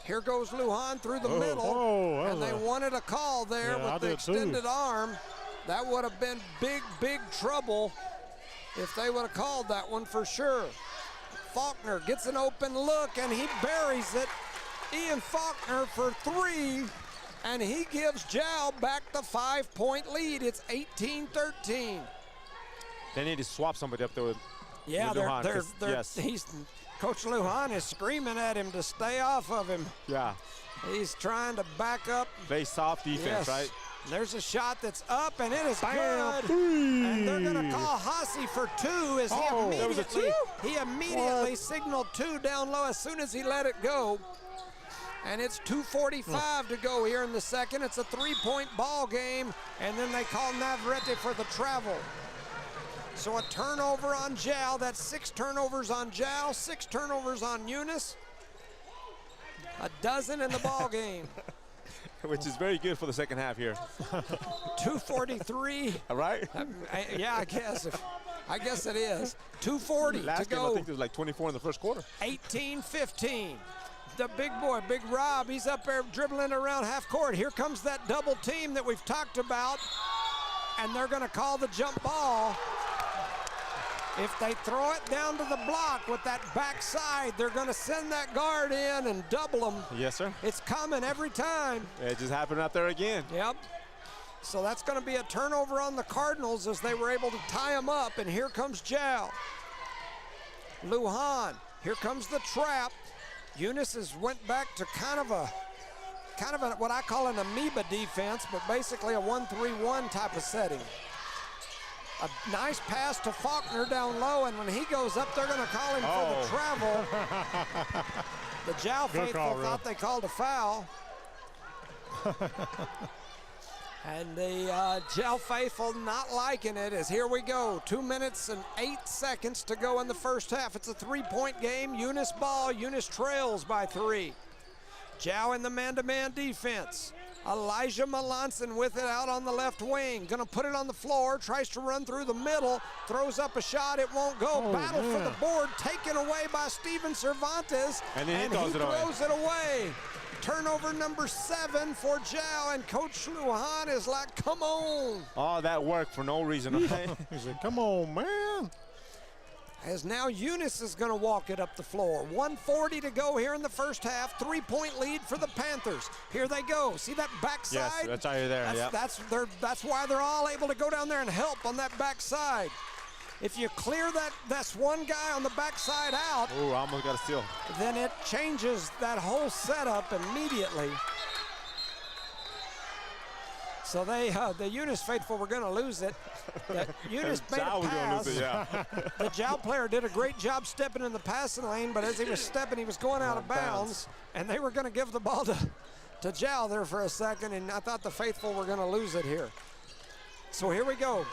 Here goes Lujan through the middle, and they wanted a call there with the extended arm. That would have been big, big trouble if they would have called that one for sure. Faulkner gets an open look, and he buries it. Ian Faulkner for 3, and he gives Jal back the 5-point lead. It's 18-13. They need to swap somebody up there with Lujan. Yes. Coach Lujan is screaming at him to stay off of him. Yeah. He's trying to back up. Play soft defense, right? There's a shot that's up, and it is Bam, good. 3. And they're going to call Hossie for 2 as he immediately signaled 2 down low as soon as he let it go. And it's 2:45 to go here in the second. It's a 3-point ball game, and then they call Navarrete for the travel. So a turnover on Jal. That's 6 turnovers on Jal, 6 turnovers on Eunice. A dozen in the ball game. Which is very good for the second half here. 2:43. All right? Yeah, I guess. I guess it is. 2:40 Last to game, go. I think it was like 24 in the first quarter. 18-15. The big boy, Big Rob, he's up there dribbling around half court. Here comes that double team that we've talked about, and they're going to call the jump ball. If they throw it down to the block with that backside, they're going to send that guard in and double them. Yes, sir. It's coming every time. It just happened out there again. Yep. So that's going to be a turnover on the Cardinals as they were able to tie them up. And here comes Jal. Lujan. Here comes the trap. Eunice has went back to kind of a what I call an amoeba defense, but basically a 1-3-1 type of setting. A nice pass to Faulkner down low, and when he goes up, they're going to call him for the travel. The Jal faithful thought they called a foul. And the Jal faithful not liking it as here we go. 2 minutes and 8 seconds to go in the first half. It's a 3-point game. Eunice ball. Eunice trails by 3. Jal in the man-to-man defense. Elijah Melanson with it out on the left wing. Gonna put it on the floor, tries to run through the middle, throws up a shot, it won't go. Battle for the board, taken away by Steven Cervantes. And then he throws it away. Turnover number 7 for Jal, and Coach Lujan is like, come on. Oh, that worked for no reason, okay? He said, come on, man. As now Eunice is going to walk it up the floor. 1:40 to go here in the first half. 3-point lead for the Panthers. Here they go. See that backside? Yes, that's why you're there. That's why they're all able to go down there and help on that backside. If you clear that's one guy on the backside out, Ooh, I almost got a steal. then it changes that whole setup immediately. So the Eunice faithful were going to lose it. Eunice made a pass. The Jal player did a great job stepping in the passing lane, but as he was stepping, he was going out of bounds, and they were going to give the ball to Jal there for a second, and I thought the faithful were going to lose it here. So here we go.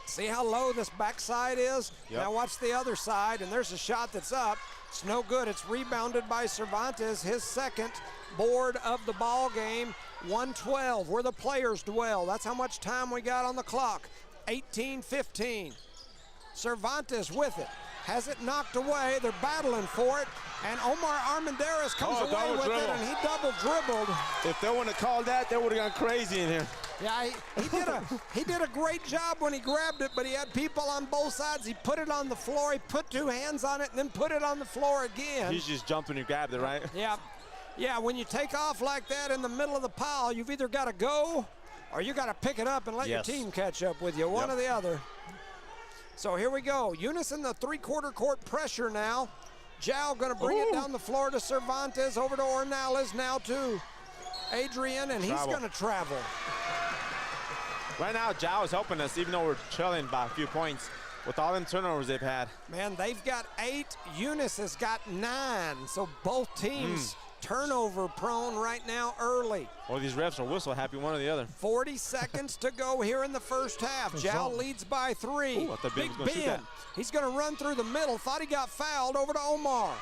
See how low this backside is? Yep. Now watch the other side, and there's a shot that's up. It's no good. It's rebounded by Cervantes, his second board of the ball game. 1:12, where the players dwell. That's how much time we got on the clock. 18-15. Cervantes with it. Has it knocked away. They're battling for it. And Omar Armendariz comes away with it, and he double dribbled. If they wouldn't have called that, they would have gone crazy in here. Yeah, he did a great job when he grabbed it, but he had people on both sides. He put it on the floor. He put 2 hands on it and then put it on the floor again. He's just jumped when he grabbed it, right? Yeah. Yeah, when you take off like that in the middle of the pile, you've either got to go or you got to pick it up and let your team catch up with you, one or the other. So here we go. Eunice in the 3/4 court pressure now. Jal going to bring it down the floor to Cervantes, over to Ornelas, now to Adrian, and he's going to travel. Right now, Jal is helping us, even though we're trailing by a few points. With all them turnovers they've had. Man, they've got 8. Eunice has got 9. So both teams turnover prone right now early. Well, these refs are whistle happy, one or the other. 40 seconds to go here in the first half. Jal leads by 3. Ooh, I thought Ben Big was gonna shoot Ben, that. he's going to run through the middle. Thought he got fouled. Over to Omar.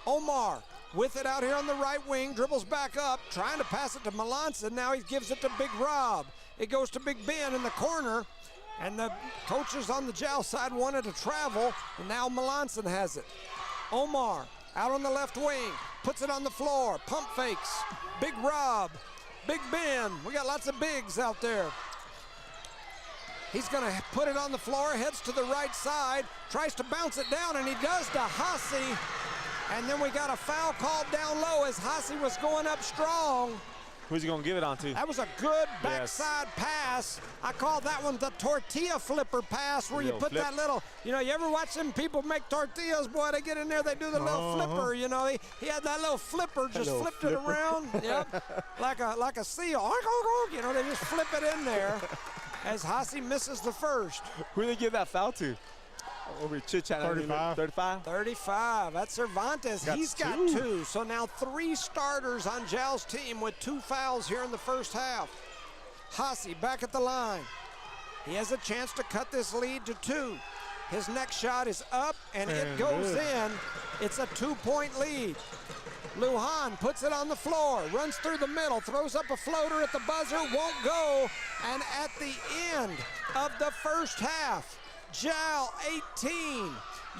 Omar with it out here on the right wing. Dribbles back up, trying to pass it to Melanson. Now he gives it to Big Rob. It goes to Big Ben in the corner. And the coaches on the Jal side wanted to travel, and now Melanson has it. Omar out on the left wing, puts it on the floor, pump fakes. Big Rob, Big Ben. We got lots of bigs out there. He's going to put it on the floor, heads to the right side, tries to bounce it down, and he does to Hassi. And then we got a foul called down low as Hassi was going up strong. Who's he going to give it on to? That was a good backside pass. I call that one the tortilla flipper pass, where you put that little, you ever watch them people make tortillas, boy, they get in there, they do the little flipper, he had that little flipper, just flipped it around, like a seal. They just flip it in there as Hassi misses the first. Who did they give that foul to? Over chit-chat. 35. 35? 35. That's Cervantes. He's got 2. So now 3 starters on Jal's team with 2 fouls here in the first half. Hassi back at the line. He has a chance to cut this lead to 2. His next shot is up, and it goes in. It's a 2-point lead. Lujan puts it on the floor, runs through the middle, throws up a floater at the buzzer, won't go. And at the end of the first half, Gel 18,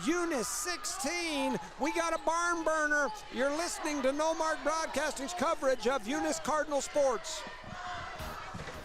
Eunice 16. We got a barn burner. You're listening to No Mark Broadcasting's coverage of Eunice Cardinal sports.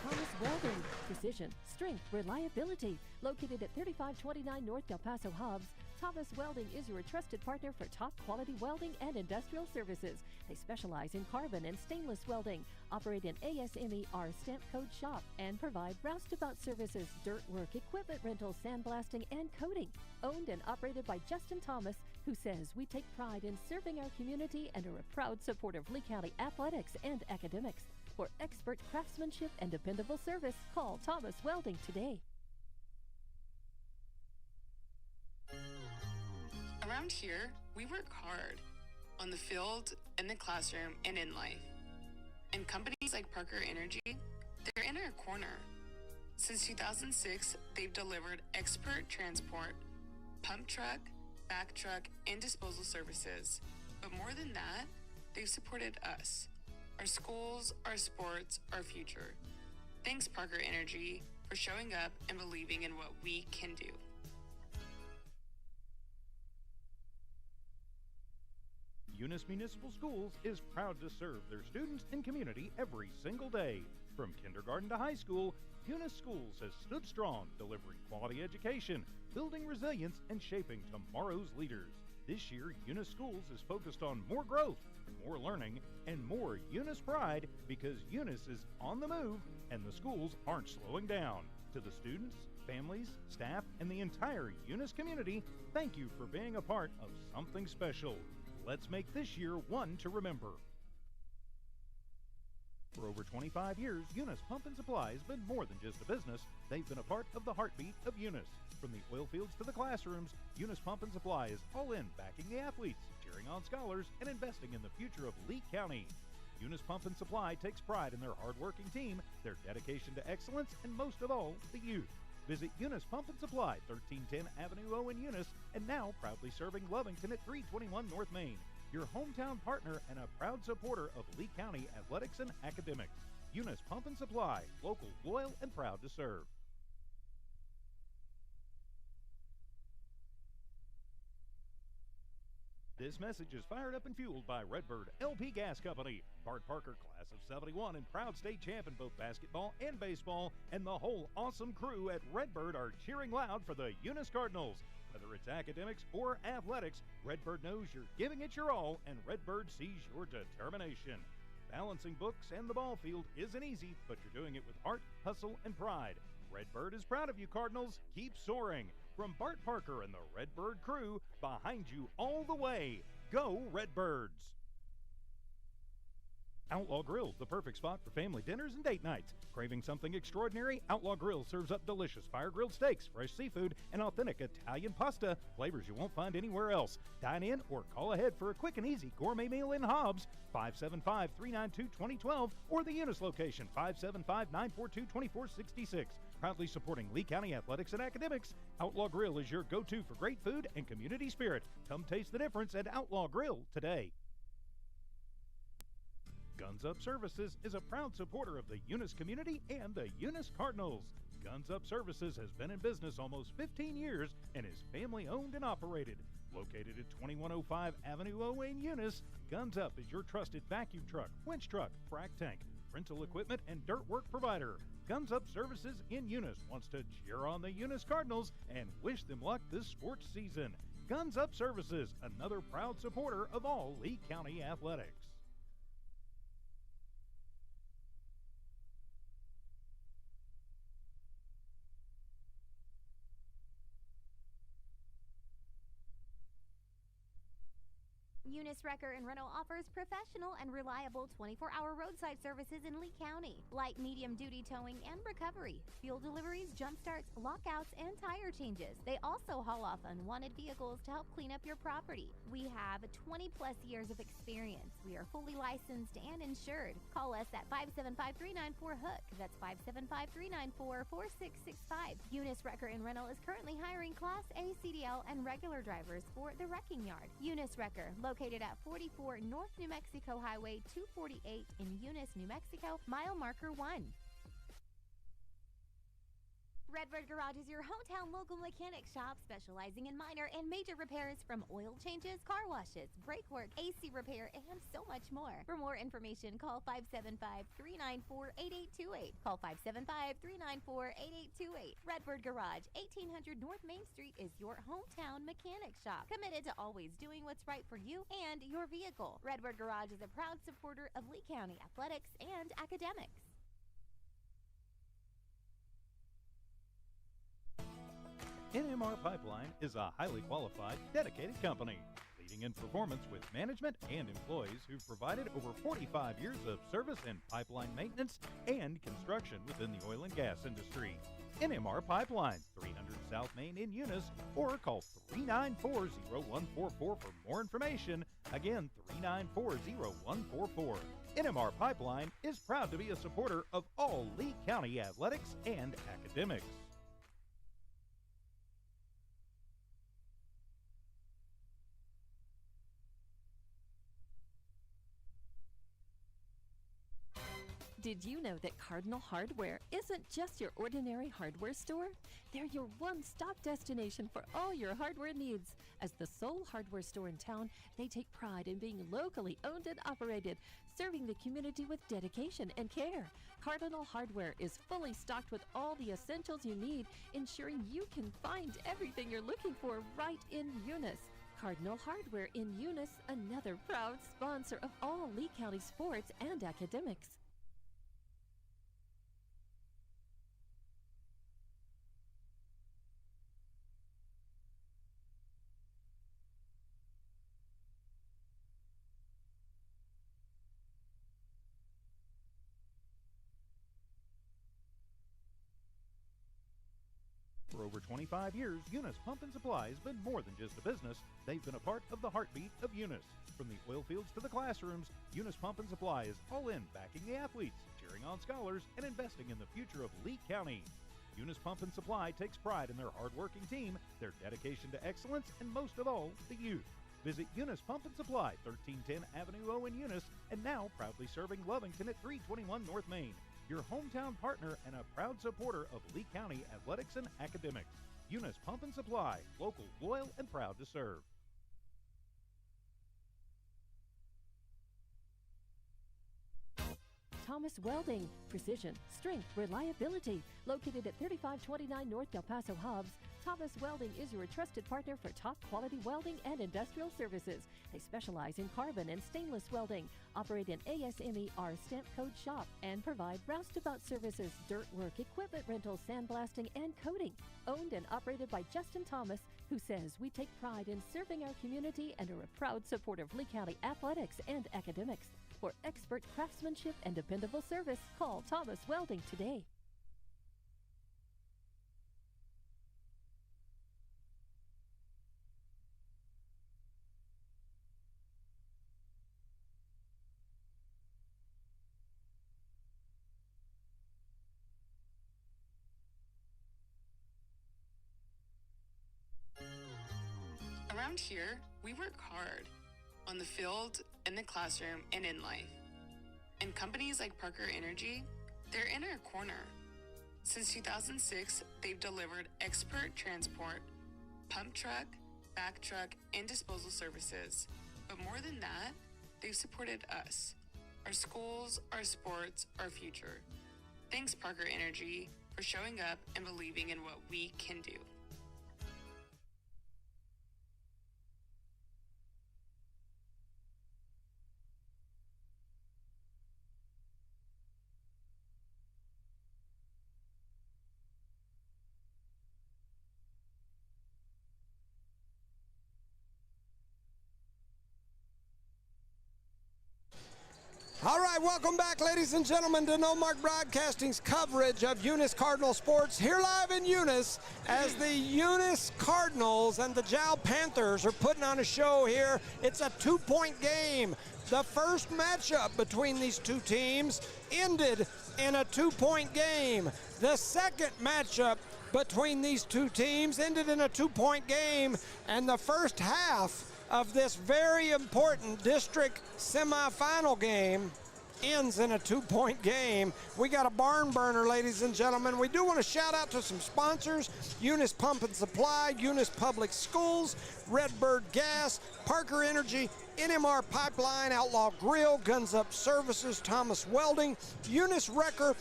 Thomas Welding. Precision, strength, reliability. Located at 3529 North Del Paso Hobbs, Thomas Welding is your trusted partner for top quality welding and industrial services. They specialize in carbon and stainless welding, operate an ASMER stamp code shop, and provide roustabout services, dirt work, equipment rental, sandblasting, and coating. Owned and operated by Justin Thomas, who says we take pride in serving our community and are a proud supporter of Lee County athletics and academics. For expert craftsmanship and dependable service, call Thomas Welding today. Around here, we work hard on the field, in the classroom, and in life. And companies like Parker Energy, they're in our corner. Since 2006, they've delivered expert transport, pump truck, back truck, and disposal services. But more than that, they've supported us, our schools, our sports, our future. Thanks, Parker Energy, for showing up and believing in what we can do. Eunice Municipal Schools is proud to serve their students and community every single day. From kindergarten to high school, Eunice Schools has stood strong, delivering quality education, building resilience, and shaping tomorrow's leaders. This year, Eunice Schools is focused on more growth, more learning, and more Eunice pride because Eunice is on the move and the schools aren't slowing down. To the students, families, staff, and the entire Eunice community, thank you for being a part of something special. Let's make this year one to remember. For over 25 years, Eunice Pump and Supply has been more than just a business. They've been a part of the heartbeat of Eunice. From the oil fields to the classrooms, Eunice Pump and Supply is all in, backing the athletes, cheering on scholars, and investing in the future of Lee County. Eunice Pump and Supply takes pride in their hardworking team, their dedication to excellence, and most of all, the youth. Visit Eunice Pump and Supply, 1310 Avenue O in Eunice, and now proudly serving Lovington at 321 North Main. Your hometown partner and a proud supporter of Lee County athletics and academics. Eunice Pump and Supply, local, loyal, and proud to serve. This message is fired up and fueled by Redbird LP Gas Company. Bart Parker, class of 71 and proud state champ in both basketball and baseball, and the whole awesome crew at Redbird are cheering loud for the Eunice Cardinals. Whether it's academics or athletics, Redbird knows you're giving it your all, and Redbird sees your determination. Balancing books and the ball field isn't easy, but you're doing it with heart, hustle, and pride. Redbird is proud of you, Cardinals. Keep soaring. From Bart Parker and the Redbird crew, behind you all the way. Go Redbirds! Outlaw Grill, the perfect spot for family dinners and date nights. Craving something extraordinary? Outlaw Grill serves up delicious fire-grilled steaks, fresh seafood, and authentic Italian pasta, flavors you won't find anywhere else. Dine in or call ahead for a quick and easy gourmet meal in Hobbs, 575-392-2012, or the Eunice location, 575-942-2466. Proudly supporting Lee County athletics and academics, Outlaw Grill is your go-to for great food and community spirit. Come taste the difference at Outlaw Grill today. Guns Up Services is a proud supporter of the Eunice community and the Eunice Cardinals. Guns Up Services has been in business almost 15 years and is family owned and operated. Located at 2105 Avenue O in Eunice, Guns Up is your trusted vacuum truck, winch truck, frac tank, rental equipment, and dirt work provider. Guns Up Services in Eunice wants to cheer on the Eunice Cardinals and wish them luck this sports season. Guns Up Services, another proud supporter of all Lee County athletics. Eunice Wrecker and Rental offers professional and reliable 24-hour roadside services in Lee County. Light, medium-duty towing and recovery, fuel deliveries, jump starts, lockouts, and tire changes. They also haul off unwanted vehicles to help clean up your property. We have 20-plus years of experience. We are fully licensed and insured. Call us at 575-394-HOOK. That's 575-394-4665. Eunice Wrecker and Rental is currently hiring Class A CDL and regular drivers for the wrecking yard. Eunice Wrecker, located at 44 North New Mexico Highway 248 in Eunice, New Mexico, mile marker 1. Redbird Garage is your hometown local mechanic shop specializing in minor and major repairs from oil changes, car washes, brake work, AC repair, and so much more. For more information, call 575-394-8828. Call 575-394-8828. Redbird Garage, 1800 North Main Street is your hometown mechanic shop, committed to always doing what's right for you and your vehicle. Redbird Garage is a proud supporter of Lee County athletics and academics. NMR Pipeline is a highly qualified, dedicated company, leading in performance with management and employees who've provided over 45 years of service in pipeline maintenance and construction within the oil and gas industry. NMR Pipeline, 300 South Main in Eunice, or call 394-0144 for more information. Again, 394-0144. NMR Pipeline is proud to be a supporter of all Lee County athletics and academics. Did you know that Cardinal Hardware isn't just your ordinary hardware store? They're your one-stop destination for all your hardware needs. As the sole hardware store in town, they take pride in being locally owned and operated, serving the community with dedication and care. Cardinal Hardware is fully stocked with all the essentials you need, ensuring you can find everything you're looking for right in Eunice. Cardinal Hardware in Eunice, another proud sponsor of all Lee County sports and academics. For over 25 years, Eunice Pump and Supply has been more than just a business. They've been a part of the heartbeat of Eunice. From the oil fields to the classrooms, Eunice Pump and Supply is all in backing the athletes, cheering on scholars, and investing in the future of Lee County. Eunice Pump and Supply takes pride in their hard-working team, their dedication to excellence, and most of all, the youth. Visit Eunice Pump and Supply, 1310 Avenue O in Eunice, and now proudly serving Lovington at 321 North Main. Your hometown partner and a proud supporter of Lee County athletics and academics. Eunice Pump and Supply, local, loyal, and proud to serve. Thomas Welding, precision, strength, reliability. Located at 3529 North Del Paso Hobbs, Thomas Welding is your trusted partner for top quality welding and industrial services. They specialize in carbon and stainless welding, operate an ASMER stamp code shop, and provide roustabout services, dirt work, equipment rental, sandblasting, and coating. Owned and operated by Justin Thomas, who says we take pride in serving our community and are a proud supporter of Lee County athletics and academics. For expert craftsmanship and dependable service, call Thomas Welding today. Around here, we work hard on the field, in the classroom, and in life. And companies like Parker Energy, they're in our corner. Since 2006, they've delivered expert transport, pump truck, back truck, and disposal services. But more than that, they've supported us, our schools, our sports, our future. Thanks, Parker Energy, for showing up and believing in what we can do. All right, welcome back, ladies and gentlemen, to No Mark Broadcasting's coverage of Eunice Cardinal sports here live in Eunice as the Eunice Cardinals and the Jow Panthers are putting on a show here. It's a two-point game. The first matchup between these two teams ended in a two-point game. The second matchup between these two teams ended in a two-point game, and the first half of this very important district semifinal game ends in a 2-point game. We got a barn burner, ladies and gentlemen. We do want to shout out to some sponsors: Eunice Pump and Supply, Eunice Public Schools, Redbird Gas, Parker Energy, NMR Pipeline, Outlaw Grill, Guns Up Services, Thomas Welding, Eunice Wrecker,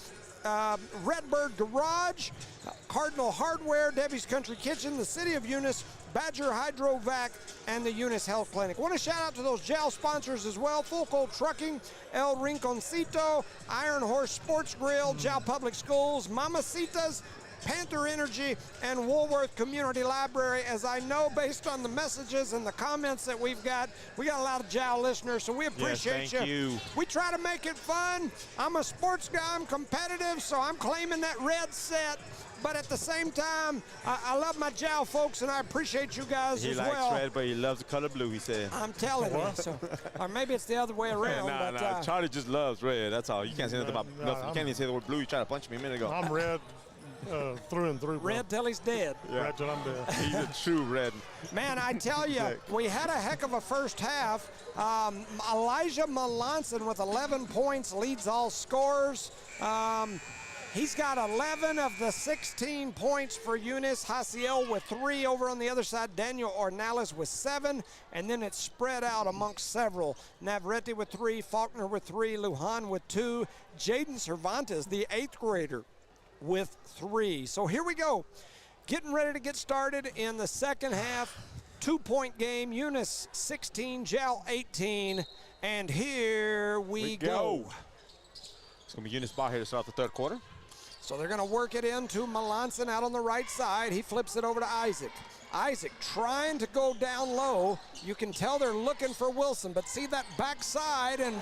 Redbird Garage, Cardinal Hardware, Debbie's Country Kitchen, the City of Eunice, Badger Hydrovac, and the Eunice Health Clinic. Want to shout out to those JAL sponsors as well: Full Cold Trucking, El Rinconcito, Iron Horse Sports Grill, JAL Public Schools, Mamacitas, Panther Energy, and Woolworth Community Library. As I know, based on the messages and the comments that we got a lot of JAL listeners, so we appreciate thank you. We try to make it fun. I'm a sports guy, I'm competitive, so I'm claiming that red set. But at the same time, I love my JAL folks, and I appreciate you guys as well. He likes red, but he loves the color blue, he said. I'm telling you. So, or maybe it's the other way around. Nah, Charlie just loves red. That's all. You can't say nothing about nothing. You can't even say the word blue. You tried to punch me a minute ago. I'm red through and through. Red till he's dead. Yeah. Red till I'm dead. He's a true red. Man, I tell you, we had a heck of a first half. Elijah Melanson with 11 points leads all scorers. He's got 11 of the 16 points for Eunice. Hasiel with 3 over on the other side. Daniel Ornales with 7, and then it's spread out amongst several. Navarrete with 3, Faulkner with 3, Lujan with 2, Jaden Cervantes, the 8th grader, with 3. So here we go. Getting ready to get started in the second half. 2-point game. Eunice 16, JAL 18, and here we go. It's going to be Eunice ball here to start the third quarter. So they're going to work it into Melanson out on the right side. He flips it over to Isaac. Isaac trying to go down low. You can tell they're looking for Wilson, but see that backside, and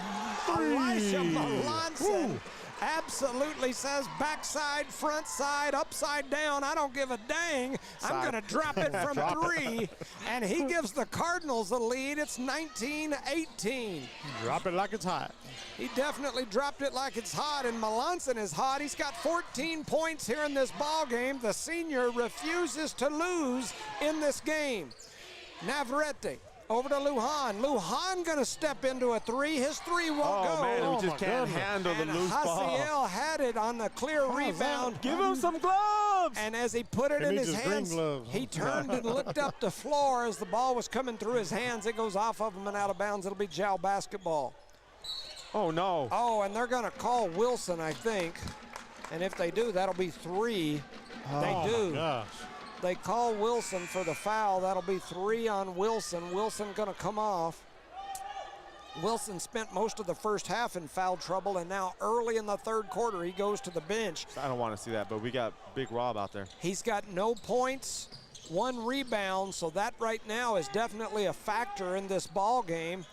Elijah Melanson absolutely says backside, front side, upside down. I don't give a dang. I'm going to drop it from 3, and he gives the Cardinals the lead. It's 19-18. Drop it like it's hot. He definitely dropped it like it's hot, and Melanson is hot. He's got 14 points here in this ball game. The senior refuses to lose in this game. Navarrete over to Lujan. Lujan gonna step into a 3. His 3 won't go. Oh man, we just can't handle the loose ball. Hasiel had it on the clear rebound. Give him some gloves. And as he put it in his hands, he turned and looked up the floor as the ball was coming through his hands. It goes off of him and out of bounds. It'll be JAL basketball. Oh no. Oh, and they're gonna call Wilson, I think. And if they do, that'll be 3. They do. Gosh. They call Wilson for the foul. That'll be 3 on Wilson. Wilson gonna come off. Wilson spent most of the first half in foul trouble, and now early in the third quarter, he goes to the bench. I don't want to see that, but we got Big Rob out there. He's got no points, 1 rebound, so that right now is definitely a factor in this ball game.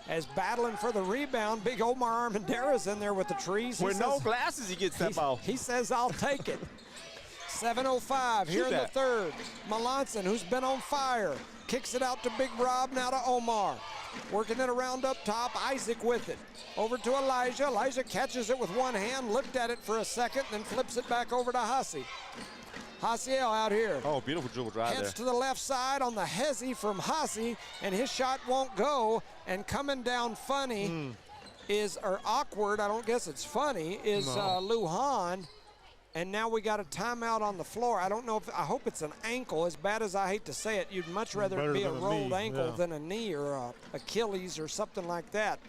As battling for the rebound, big Omar Armendariz in there with the trees. With no glasses, he gets that ball. He says, I'll take it. 7:05 here in the third. Melanson, who's been on fire, kicks it out to Big Rob, now to Omar. Working it around up top, Isaac with it. Over to Elijah. Elijah catches it with one hand, looked at it for a second, then flips it back over to Hasi. Hasiel out here. Oh, beautiful dribble drive there. Heads to the left side on the hezzy from Hasi, and his shot won't go. And coming down funny or awkward, I don't guess it's funny, is Lujan. And now we got a timeout on the floor. I don't know I hope it's an ankle. As bad as I hate to say it, you'd much rather it be a rolled ankle than a knee or a Achilles or something like that.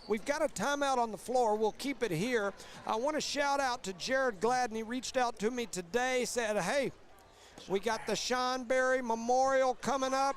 We've got a timeout on the floor. We'll keep it here. I want to shout out to Jared Gladden. He reached out to me today, said, hey, we got the Sean Berry Memorial coming up.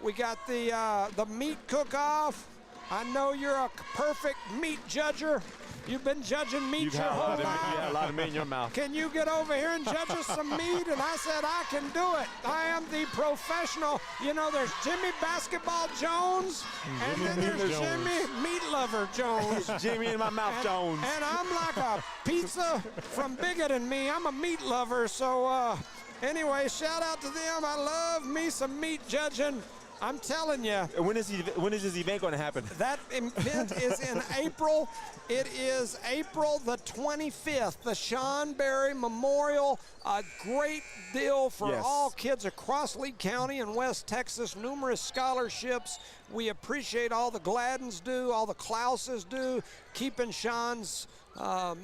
We got the meat cook-off. I know you're a perfect meat judger. You've been judging meat your whole life. You had a lot of meat in your mouth. Can you get over here and judge us some meat? And I said, I can do it. I am the professional. You know, there's Jimmy Basketball Jones, and then there's Jimmy Meat Lover Jones. Jimmy in my mouth Jones. And I'm like a pizza from Bigger Than Me. I'm a meat lover. So anyway, shout out to them. I love me some meat judging. I'm telling you. When is this event going to happen? That event is in April. It is April the 25th, the Sean Berry Memorial. A great deal for all kids across Lee County and West Texas. Numerous scholarships. We appreciate all the Gladdens do, all the Klauses do, keeping Sean's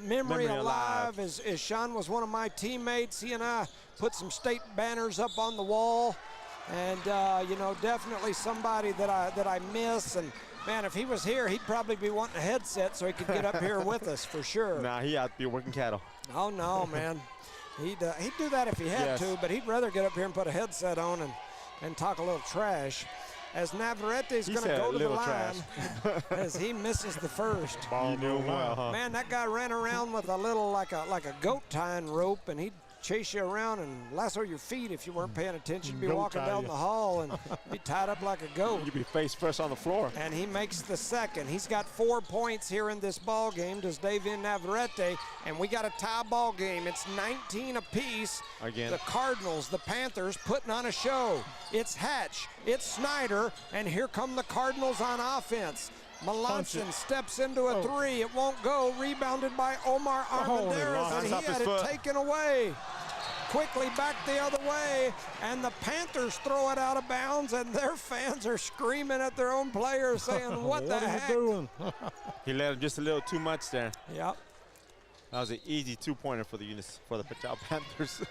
memory alive. As Sean was one of my teammates. He and I put some state banners up on the wall. And, you know, definitely somebody that I miss. And, man, if he was here, he'd probably be wanting a headset so he could get up here with us for sure. Nah, he out there working cattle. Oh, no, man. He'd do that if he had to, but he'd rather get up here and put a headset on and talk a little trash. As Navarrete's going to go to the line as he misses the first. Man, that guy ran around with a little like a goat tying rope, and he'd chase you around and lasso your feet if you weren't paying attention. You'd be walking down the hall and be tied up like a goat. You'd be face first on the floor. And he makes the second. He's got 4 points here in this ball game, does David Navarrete, and we got a tie ball game. It's 19 apiece. Again. The Cardinals, the Panthers, putting on a show. It's Hatch, it's Snyder, and here come the Cardinals on offense. Melanson steps into a three. It won't go. Rebounded by Omar Armendariz, and he had it taken away. Quickly back the other way, and the Panthers throw it out of bounds, and their fans are screaming at their own players saying, what the heck? Doing? He let him just a little too much there. Yep. That was an easy 2-pointer for the Pajau Panthers.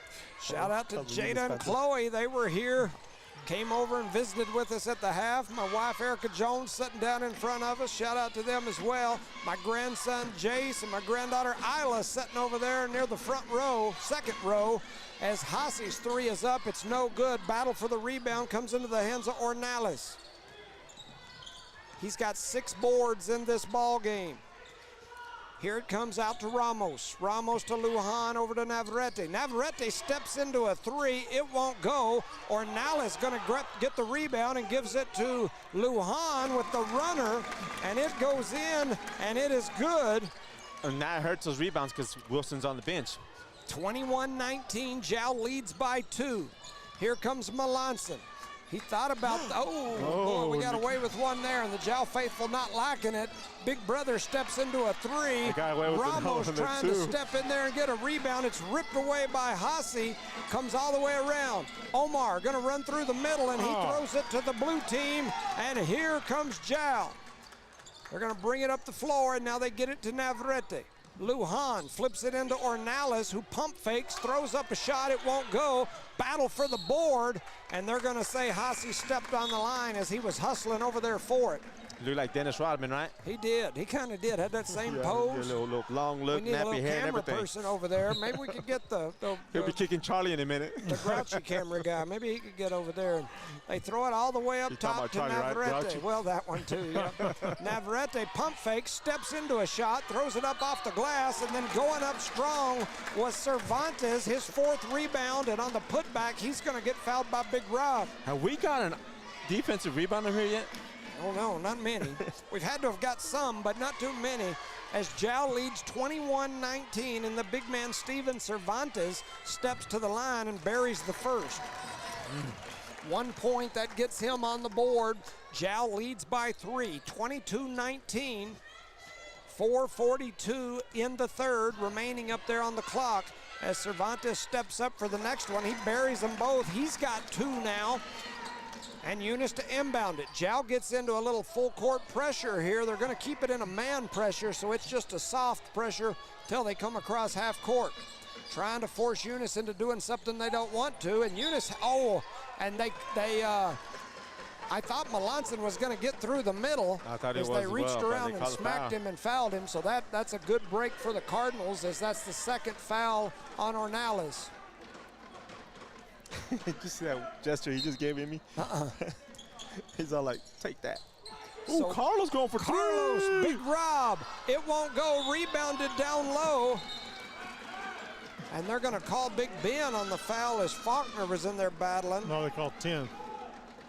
Shout out to Jada and Chloe. They were here. Came over and visited with us at the half. My wife, Erica Jones, sitting down in front of us. Shout out to them as well. My grandson, Jace, and my granddaughter, Isla, sitting over there near the front row, second row, as Hassi's three is up. It's no good. Battle for the rebound comes into the hands of Ornelas. He's got 6 boards in this ball game. Here it comes out to Ramos. Ramos to Lujan, over to Navarrete. Navarrete steps into a three. It won't go. Ornelas going to get the rebound and gives it to Lujan with the runner. And it goes in, and it is good. And that hurts those rebounds because Wilson's on the bench. 21-19, Jal leads by 2. Here comes Melanson. He thought about, boy, we got away with one there, and the Jal faithful not liking it. Big brother steps into a three. Ramos trying to step in there and get a rebound. It's ripped away by Hassi. Comes all the way around. Omar going to run through the middle, and he throws it to the blue team, and here comes Jal. They're going to bring it up the floor, and now they get it to Navarrete. Lujan flips it into Ornelas, who pump fakes, throws up a shot, it won't go. Battle for the board, and they're going to say Hassi stepped on the line as he was hustling over there for it. Looked like Dennis Rodman, right? He did. He kind of did. Had that same pose. A little long look, nappy hair and everything. We need a little camera person over there. Maybe we could get the He'll be kicking Charlie in a minute. The grouchy camera guy. Maybe he could get over there. They throw it all the way up top to Navarrete. Right? Well, that one too, yeah. Navarrete pump fake, steps into a shot, throws it up off the glass, and then going up strong was Cervantes, his 4th rebound, and on the putback, he's going to get fouled by Big Rob. Have we got a defensive rebounder here yet? Oh, no, not many. We've had to have got some, but not too many, as Jal leads 21-19, and the big man Steven Cervantes steps to the line and buries the first. 1 point, that gets him on the board. Jal leads by 3, 22-19. 4:42 in the third, remaining up there on the clock. As Cervantes steps up for the next one, he buries them both. He's got 2 now. And Eunice to inbound it. Jal gets into a little full court pressure here. They're going to keep it in a man pressure, so it's just a soft pressure till they come across half court. Trying to force Eunice into doing something they don't want to. And Eunice, and I thought Melanson was going to get through the middle as they reached around and smacked him and fouled him. So that's a good break for the Cardinals, as that's the 2nd foul on Ornelas. Did you see that gesture he just gave me? He's all like, take that. Ooh, so Carlos going for Carlos, 3. Big Rob. It won't go. Rebounded down low. And they're going to call Big Ben on the foul as Faulkner was in there battling. No, they called 10.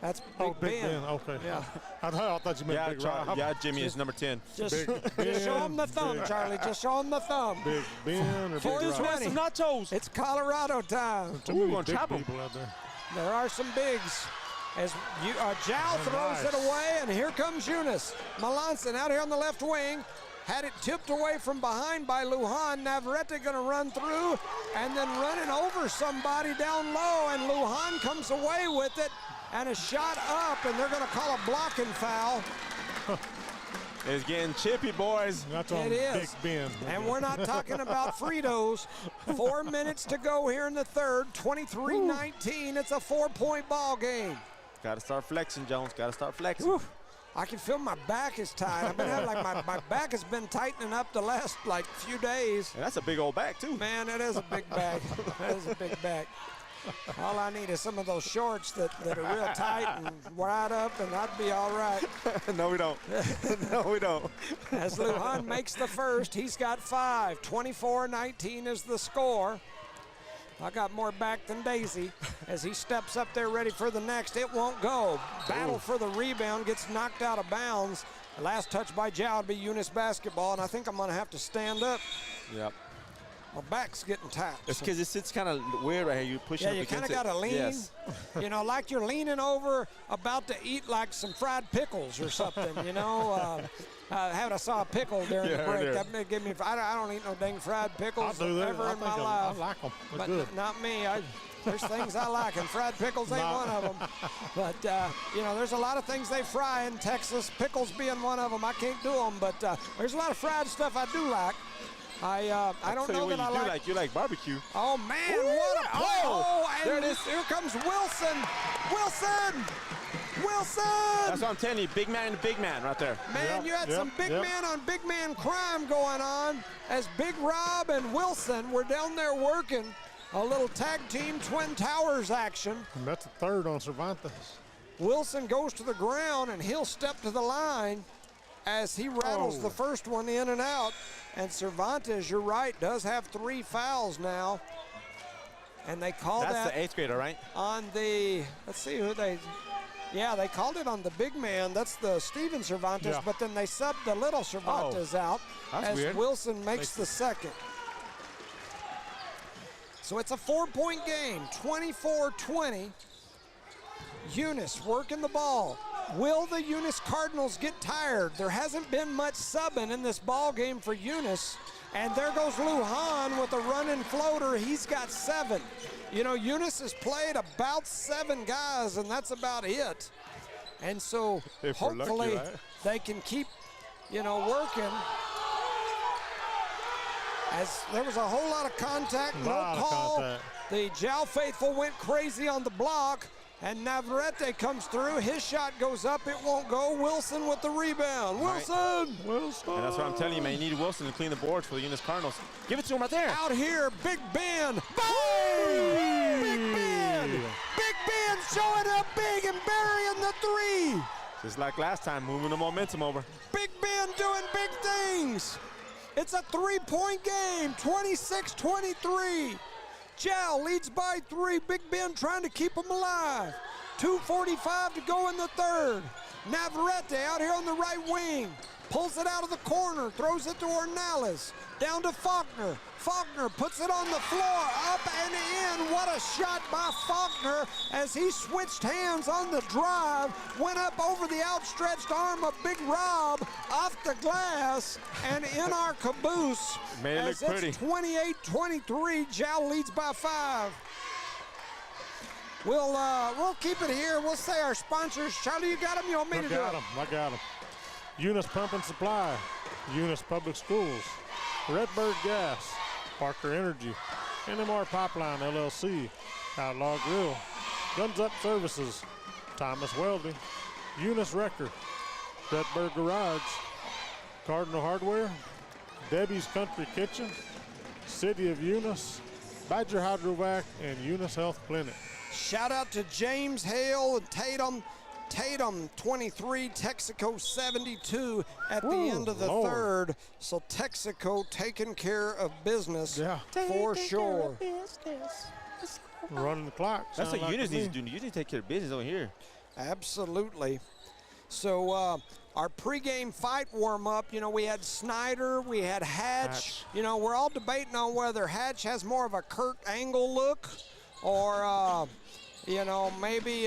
That's Big Ben. Okay. Yeah. I thought you meant Big Rob. Yeah, Jimmy is number 10. Just show him the thumb, Charlie. Just show him the thumb. Big Ben or Big Rob? 4:20. Nachos. It's Colorado time. We're going to trap him. Out there. There are some bigs. as Jow throws it away, and here comes Eunice. Melanson out here on the left wing. Had it tipped away from behind by Lujan. Navarrete going to run through and then running over somebody down low, and Lujan comes away with it and a shot up, and they're going to call a blocking foul. It's getting chippy, boys. That's on It is. Big Ben. And we're not talking about Fritos. 4 minutes to go here in the third. 23-19. It's a 4-point ball game. Got to start flexing, Jones. Got to start flexing. Whew. I can feel my back is tight. I've been having my back has been tightening up the last few days. And that's a big old back too. Man, that is a big back. That is a big back. All I need is some of those shorts that are real tight and wide up, and I'd be all right. No, we don't. No, we don't. As Lujan makes the first, he's got 5. 24-19 is the score. I got more back than Daisy as he steps up there ready for the next. It won't go. Battle for the rebound, gets knocked out of bounds. The last touch by Jow would be Eunice Basketball, and I think I'm going to have to stand up. Yep. My back's getting tight. It's because it sits kind of weird right here. You push Yeah, up you against kind of got to lean. Yes. You know, like you're leaning over about to eat like some fried pickles or something, you know. I saw a pickle during the break. That may give me. I don't eat no dang fried pickles I'll do that. ever in my life. I like them. They're But good. not me. There's things I like, and fried pickles ain't one of them. But, you know, there's a lot of things they fry in Texas, pickles being one of them. I can't do them, but there's a lot of fried stuff I do like. I don't know that I like. You like barbecue. Oh, man, what a play. And there it is. Here comes Wilson. Wilson! That's what I'm telling you. Big man and big man right there. Man, you had some big man on big man crime going on as Big Rob and Wilson were down there working a little tag team Twin Towers action. And that's a third on Cervantes. Wilson goes to the ground, and he'll step to the line as he rattles the first one in and out. And Cervantes, you're right, does have 3 fouls now. And they call that. That's the 8th grader, right? On the, let's see who they. Yeah, they called it on the big man. That's the Steven Cervantes, but then they subbed the little Cervantes out as weird. Wilson makes the second. So it's a 4-point game, 24-20. Eunice working the ball. Will the Eunice Cardinals get tired? There hasn't been much subbing in this ball game for Eunice. And there goes Lujan with a running floater. He's got 7. You know, Eunice has played about 7 guys, and that's about it. And so If we're lucky, hopefully right? they can keep, you know, working. As there was a whole lot of contact, no call. The Jow faithful went crazy on the block. And Navarrete comes through. His shot goes up. It won't go. Wilson with the rebound. Wilson! Wilson! And that's what I'm telling you, man. You need Wilson to clean the boards for the Eunice Cardinals. Give it to him right there. Out here, Big Ben. Boom! Big Ben! Big Ben showing up big and burying the 3. Just like last time, moving the momentum over. Big Ben doing big things. It's a 3-point game, 26-23. Jow leads by 3. Big Ben trying to keep him alive. 2:45 to go in the third. Navarrete out here on the right wing. Pulls it out of the corner, throws it to Ornelas. Down to Faulkner. Faulkner puts it on the floor, up and in. What a shot by Faulkner as he switched hands on the drive, went up over the outstretched arm of Big Rob, off the glass, and in our caboose. Made it as look pretty. It's 28-23. Jow leads by 5. We'll keep it here. We'll say our sponsors. Charlie, you got them? You want me to do it? I got them. Eunice Pump and Supply, Eunice Public Schools, Redbird Gas, Parker Energy, NMR Pipeline LLC, Outlaw Grill, Guns Up Services, Thomas Welding, Eunice Wrecker, Redbird Garage, Cardinal Hardware, Debbie's Country Kitchen, City of Eunice, Badger Hydrovac, and Eunice Health Clinic. Shout out to James Hale and Tatum. Tatum 23, Texaco 72 at the end of the third. So Texaco taking care of business for sure. Running the clock. That's what Eunice needs to do. You need to take care of business over here. Absolutely. So our pregame fight warm-up, you know, we had Snyder, we had Hatch. You know, we're all debating on whether Hatch has more of a Kurt Angle look or You know, maybe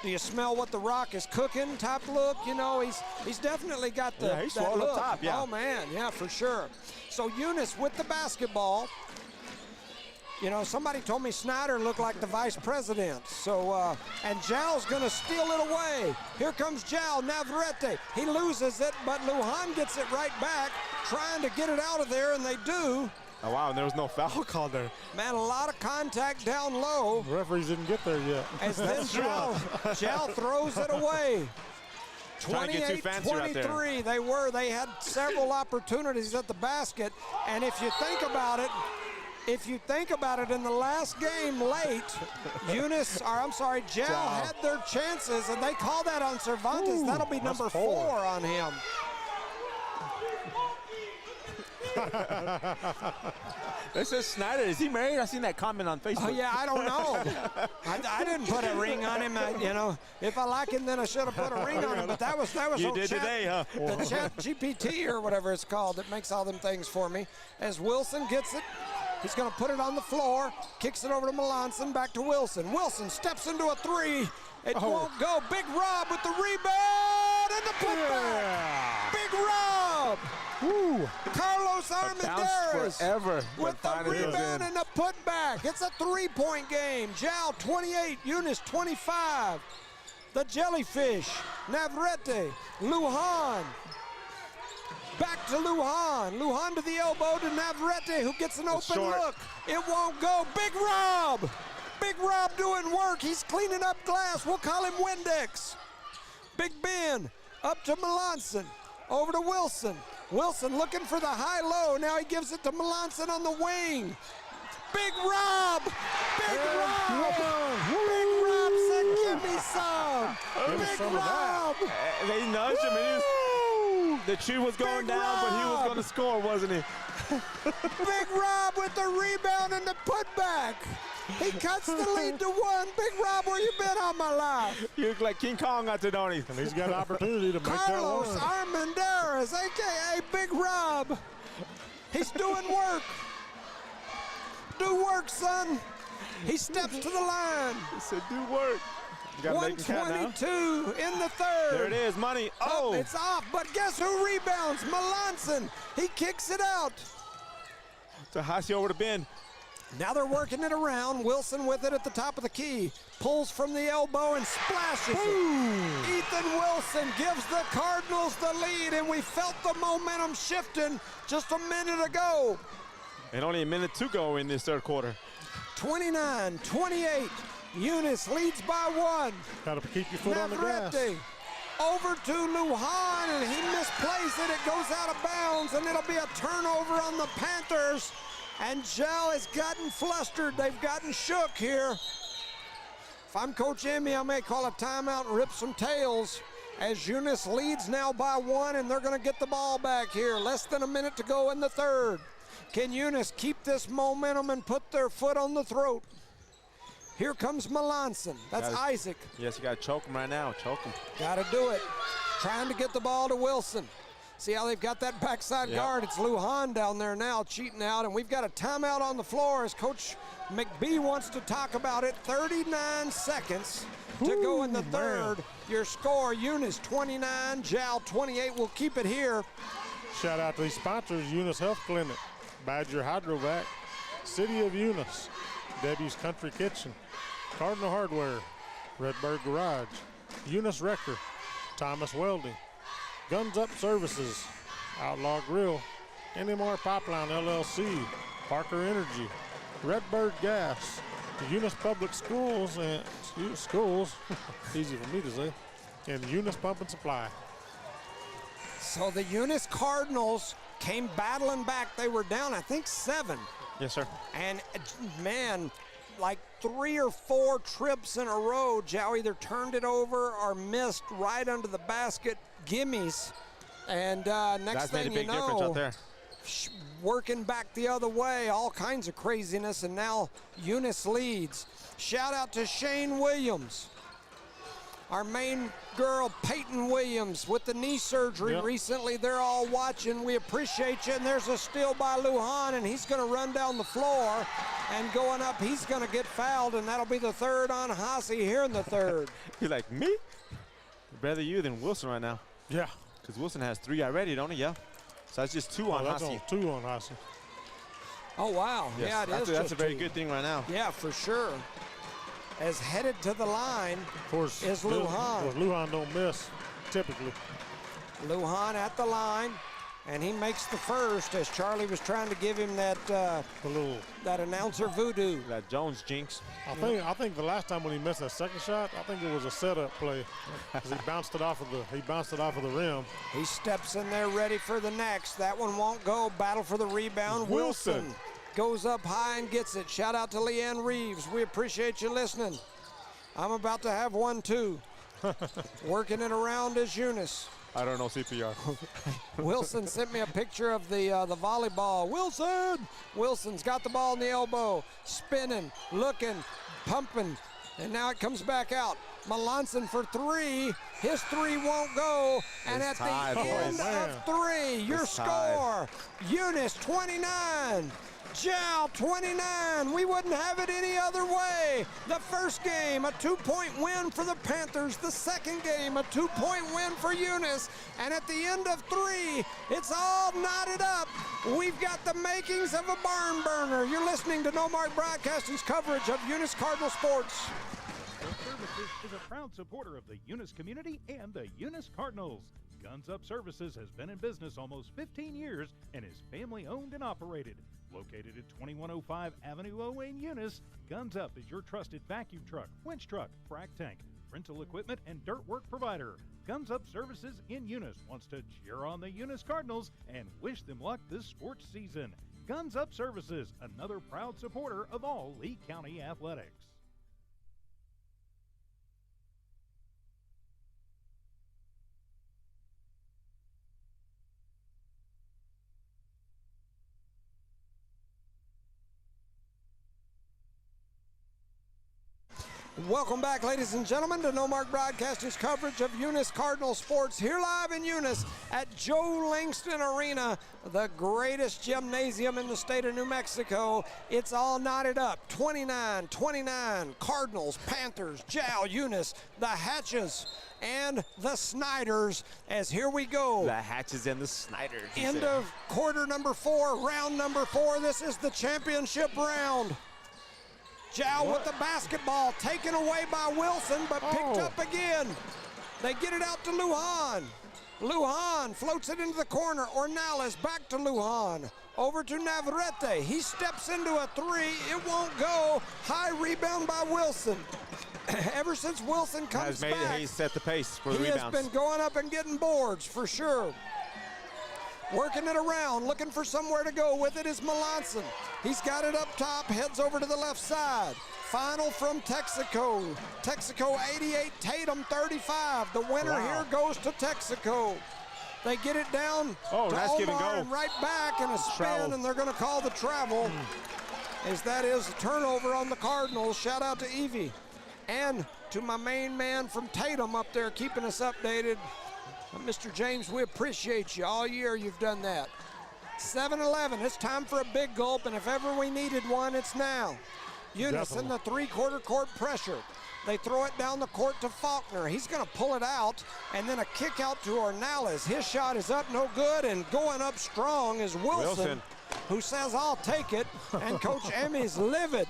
do you smell what the Rock is cooking type look? You know, he's definitely got the Yeah, he's that swole up look. top, yeah. Oh man, yeah, for sure. So Eunice with the basketball. You know, somebody told me Snyder looked like the vice president. So, and Jal's gonna steal it away. Here comes Jal, Navarrete. He loses it, but Lujan gets it right back, trying to get it out of there, and they do. Oh, wow, and there was no foul call there. Man, a lot of contact down low. The referees didn't get there yet. As then Jal throws it away. Trying to get too fancy right there. 28-23, they had several opportunities at the basket, and if you think about it, in the last game late, Jal had their chances, and they call that on Cervantes. That'll be number 4 on him. This is Snyder. Is he married? I seen that comment on Facebook. Oh, yeah, I don't know. I didn't put a ring on him. You know, if I like him, then I should have put a ring on him. But that was you did today, huh? The Chat GPT or whatever it's called that makes all them things for me. As Wilson gets it, he's going to put it on the floor, kicks it over to Melanson, back to Wilson. Wilson steps into a 3. It won't go. Big Rob with the rebound and the putback. Big Rob. Woo. Carlos Armendariz forever with the rebound and the putback. It's a 3-point game. Jal 28, Eunice 25. The Jellyfish, Navarrete, Lujan. Back to Lujan. Lujan to the elbow to Navarrete, who gets an open look. It won't go. Big Rob. Big Rob doing work. He's cleaning up glass. We'll call him Windex. Big Ben up to Melanson. Over to Wilson. Wilson looking for the high-low. Now he gives it to Melanson on the wing. Big Rob! Big Rob! Big Rob said, give me some! Big Rob! They nudged him, and the chew was going down, but he was going to score, wasn't he? Big Rob with the rebound and the putback. He cuts the lead to 1. Big Rob, where you been all my life? You look like King Kong out there, don't he? And he's got an opportunity to make Carlos that one. Armendariz, a.k.a. Big Rob. He's doing work. Do work, son. He steps to the line. He said, do work. 122 in the third. There it is, money. Oh! It's off, but guess who rebounds? Melanson. He kicks it out. Tahasi over to Ben. Now they're working it around. Wilson with it at the top of the key. Pulls from the elbow and splashes it. Ethan Wilson gives the Cardinals the lead, and we felt the momentum shifting just a minute ago. And only a minute to go in this third quarter. 29-28. Eunice leads by 1. Got to keep your foot on the gas. Over to Lujan, and he misplays it. It goes out of bounds, and it'll be a turnover on the Panthers. And Jal has gotten flustered. They've gotten shook here. If I'm Coach Emmy, I may call a timeout and rip some tails, as Eunice leads now by 1, and they're going to get the ball back here. Less than a minute to go in the third. Can Eunice keep this momentum and put their foot on the throat? Here comes Melanson. That's Isaac. Yes, you got to choke him right now. Choke him. Got to do it. Trying to get the ball to Wilson. See how they've got that backside guard? It's Lujan down there now cheating out, and we've got a timeout on the floor as Coach McBee wants to talk about it. 39 seconds to go in the third. Your score, Eunice 29, Jal 28. We'll keep it here. Shout out to these sponsors: Eunice Health Clinic, Badger Hydrovac, City of Eunice, Debbie's Country Kitchen, Cardinal Hardware, Redbird Garage, Eunice Wrecker, Thomas Welding, Guns Up Services, Outlaw Grill, NMR Pipeline LLC, Parker Energy, Redbird Gas, Eunice Public Schools, and schools, easy for me to say, and Eunice Pump and Supply. So the Eunice Cardinals came battling back. They were down, I think, 7. Yes, sir. And, man, like 3 or 4 trips in a row, Joe either turned it over or missed right under the basket gimmies. And next thing you know, difference out there. Working back the other way, all kinds of craziness, and now Eunice leads. Shout out to Shane Williams. Our main girl, Peyton Williams, with the knee surgery recently. They're all watching. We appreciate you. And there's a steal by Lujan, and he's going to run down the floor. And going up, he's going to get fouled, and that'll be the third on Haase here in the third. You're like, me? Rather you than Wilson right now. Yeah. Because Wilson has 3 already, don't he? Yeah. So that's just 2 on That's Haase. 2 on Haase. Oh, wow. Yes, Yeah, that's a very good thing right now. Yeah, for sure. As headed to the line Of course, is Lujan. Lujan don't miss, typically. Lujan at the line, and he makes the first as Charlie was trying to give him that that announcer voodoo. That Jones jinx. I think the last time when he missed that second shot, I think it was a setup play. 'Cause he bounced it off of the rim. He steps in there ready for the next. That one won't go. Battle for the rebound. Wilson goes up high and gets it. Shout out to Leanne Reeves. We appreciate you listening. I'm about to have one too. Working it around is Eunice. I don't know CPR. Wilson sent me a picture of the volleyball. Wilson's got the ball in the elbow, spinning, looking, pumping, and now it comes back out. Melanson for 3. His 3 won't go. And It's at tied, the end boys. of 3, your It's tied. score, Eunice 29. Jal 29. We wouldn't have it any other way. The first game, a 2-point win for the Panthers. The second game, a 2-point win for Eunice. And at the end of 3, it's all knotted up. We've got the makings of a barn burner. You're listening to No Mark Broadcasting's coverage of Eunice Cardinal Sports. Guns Up Services is a proud supporter of the Eunice community and the Eunice Cardinals. Guns Up Services has been in business almost 15 years and is family owned and operated. Located at 2105 Avenue O in Eunice, Guns Up is your trusted vacuum truck, winch truck, frac tank, rental equipment, and dirt work provider. Guns Up Services in Eunice wants to cheer on the Eunice Cardinals and wish them luck this sports season. Guns Up Services, another proud supporter of all Lee County athletics. Welcome back, ladies and gentlemen, to No Mark Broadcasting's coverage of Eunice Cardinal Sports here live in Eunice at Joe Langston Arena, the greatest gymnasium in the state of New Mexico. It's all knotted up. 29-29, Cardinals, Panthers, Jal, Eunice, the Hatches, and the Snyders, as here we go. The Hatches and the Snyders. End of quarter number 4, round number 4. This is the championship round. Jal with the basketball, taken away by Wilson, but picked up again. They get it out to Lujan. Lujan floats it into the corner. Ornelas back to Lujan. Over to Navarrete. He steps into a 3. It won't go. High rebound by Wilson. Ever since Wilson comes back, he's set the pace for the he rebounds. has been going up and getting boards for sure. Working it around, looking for somewhere to go with it is Melanson. He's got it up top, heads over to the left side. Final from Texaco. Texaco 88, Tatum 35. The winner here goes to Texaco. They get it down to nice give and Omar go. and right back and a spin, Travel. and they're going to call the travel. As that is a turnover on the Cardinals. Shout out to Evie. And to my main man from Tatum up there keeping us updated. Mr. James, we appreciate you. All year you've done that. 7-11, it's time for a big gulp, and if ever we needed one, it's now. Eunice in the three-quarter court pressure. They throw it down the court to Faulkner. He's going to pull it out, and then a kick out to Ornelas. His shot is up, no good, and going up strong is Wilson. Who says, I'll take it, and Coach Emmy's livid.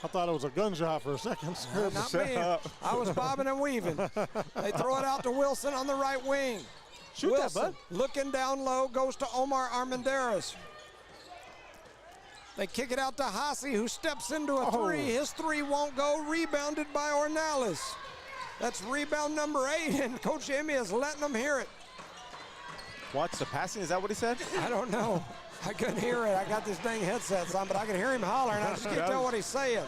I thought it was a gunshot for a second. Not me. I was bobbing and weaving. They throw it out to Wilson on the right wing. Shoot Wilson, that, bud. looking down low, goes to Omar Armendariz. They kick it out to Haase, who steps into a 3. His 3 won't go. Rebounded by Ornelas. That's rebound number 8, and Coach Emmy is letting them hear it. Watch the passing, is that what he said? I don't know. I couldn't hear it. I got this dang headsets on, but I can hear him hollering. I just can't tell what he's saying.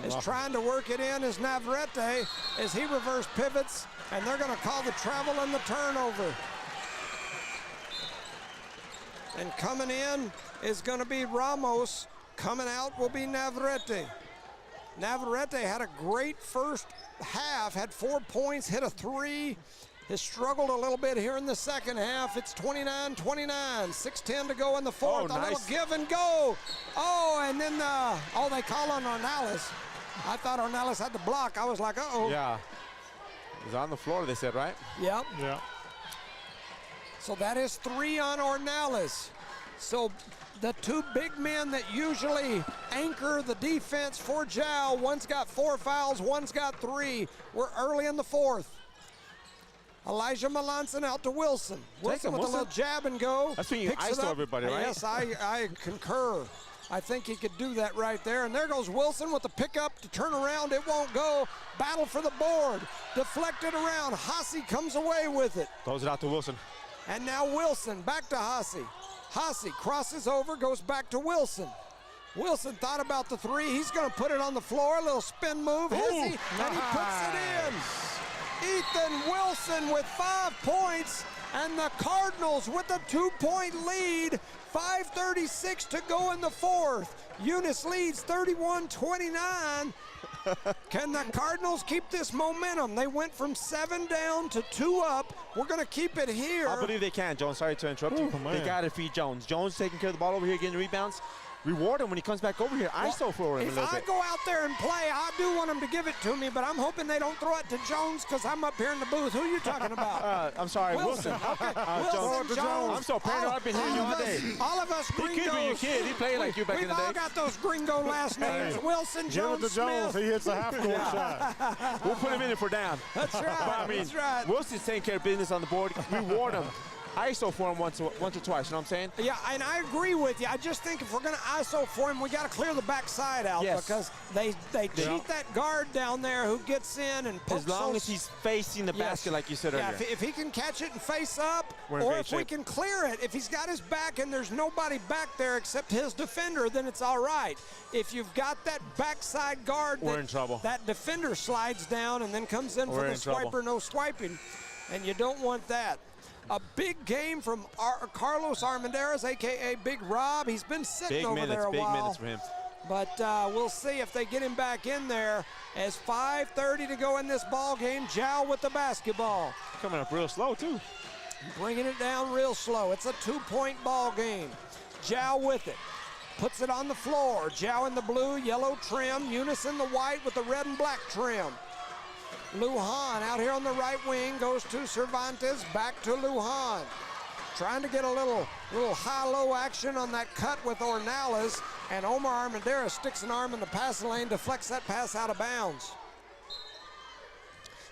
Is trying to work it in as Navarrete as he reverse pivots, and they're going to call the travel and the turnover. And coming in is going to be Ramos. Coming out will be Navarrete. Navarrete had a great first half, had 4 points, hit a 3. Has struggled a little bit here in the second half. It's 29-29, 6:10 to go in the fourth. Oh, a nice. little give and go. Oh, and then, they call on Ornelas. I thought Ornelas had the block. I was like, uh-oh. Yeah. He's on the floor, they said, right? Yep. Yeah. So that is 3 on Ornelas. So the two big men that usually anchor the defense for Jow, one's got 4 fouls, one's got 3. We're early in the fourth. Elijah Melanson out to Wilson. Wilson with a little jab and go. That's when you Picks it ISO up. everybody, right? Yes, I concur. I think he could do that right there. And there goes Wilson with the pickup to turn around. It won't go. Battle for the board. Deflected around. Hasse comes away with it. Throws it out to Wilson. And now Wilson back to Hasse. Hasse crosses over, goes back to Wilson. Wilson thought about the 3. He's going to put it on the floor. A little spin move. Has he? And he puts it in. Ethan Wilson with 5 points, and the Cardinals with a 2-point lead. 5:36 to go in the fourth. Eunice leads 31-29. Can the Cardinals keep this momentum? They went from 7 down to 2 up. We're going to keep it here. I believe they can, Jones. Sorry to interrupt you. man. They got to feed Jones. Jones taking care of the ball over here, getting rebounds. Reward him when he comes back over here. ISO for him a If little I bit. go out there and play, I do want them to give it to me, but I'm hoping they don't throw it to Jones because I'm up here in the booth. Who are you talking about? I'm sorry, Wilson. Okay. Jones. Wilson, Jones. I'm so paranoid. I've been hearing you all day. All of us He gringos. could be your kid. He played like you back in We've the day. all got those gringo last names. Wilson, Give Jones, it to Jones. Smith. He hits a half-court shot. We'll put him in if we're down. That's right. But, I mean, That's right. Wilson's taking care of business on the board. Reward him. ISO for him once or twice, you know what I'm saying? Yeah, and I agree with you. I just think if we're going to ISO for him, we got to clear the backside out because they cheat that guard down there who gets in and pokes As long those- as he's facing the basket like you said Yeah, earlier. if he can catch it and face up, We're in or great if we shape. can clear it, if he's got his back and there's nobody back there except his defender, then it's all right. If you've got that backside guard, We're in trouble. That defender slides down and then comes in for We're the in trouble. swiper, no swiping, and you don't want that. A big game from Carlos Armendariz, a.k.a. Big Rob. He's been sitting Big over minutes, there a big while. minutes for him. But we'll see if they get him back in there. As 5:30 to go in this ball game, Jow with the basketball. Coming up real slow, too. Bringing it down real slow. It's a 2-point ball game. Jow with it. Puts it on the floor. Jow in the blue, yellow trim. Eunice in the white with the red and black trim. Lujan out here on the right wing goes to Cervantes, back to Lujan. Trying to get a little high-low action on that cut with Ornelas, and Omar Armendariz sticks an arm in the passing lane, deflects that pass out of bounds.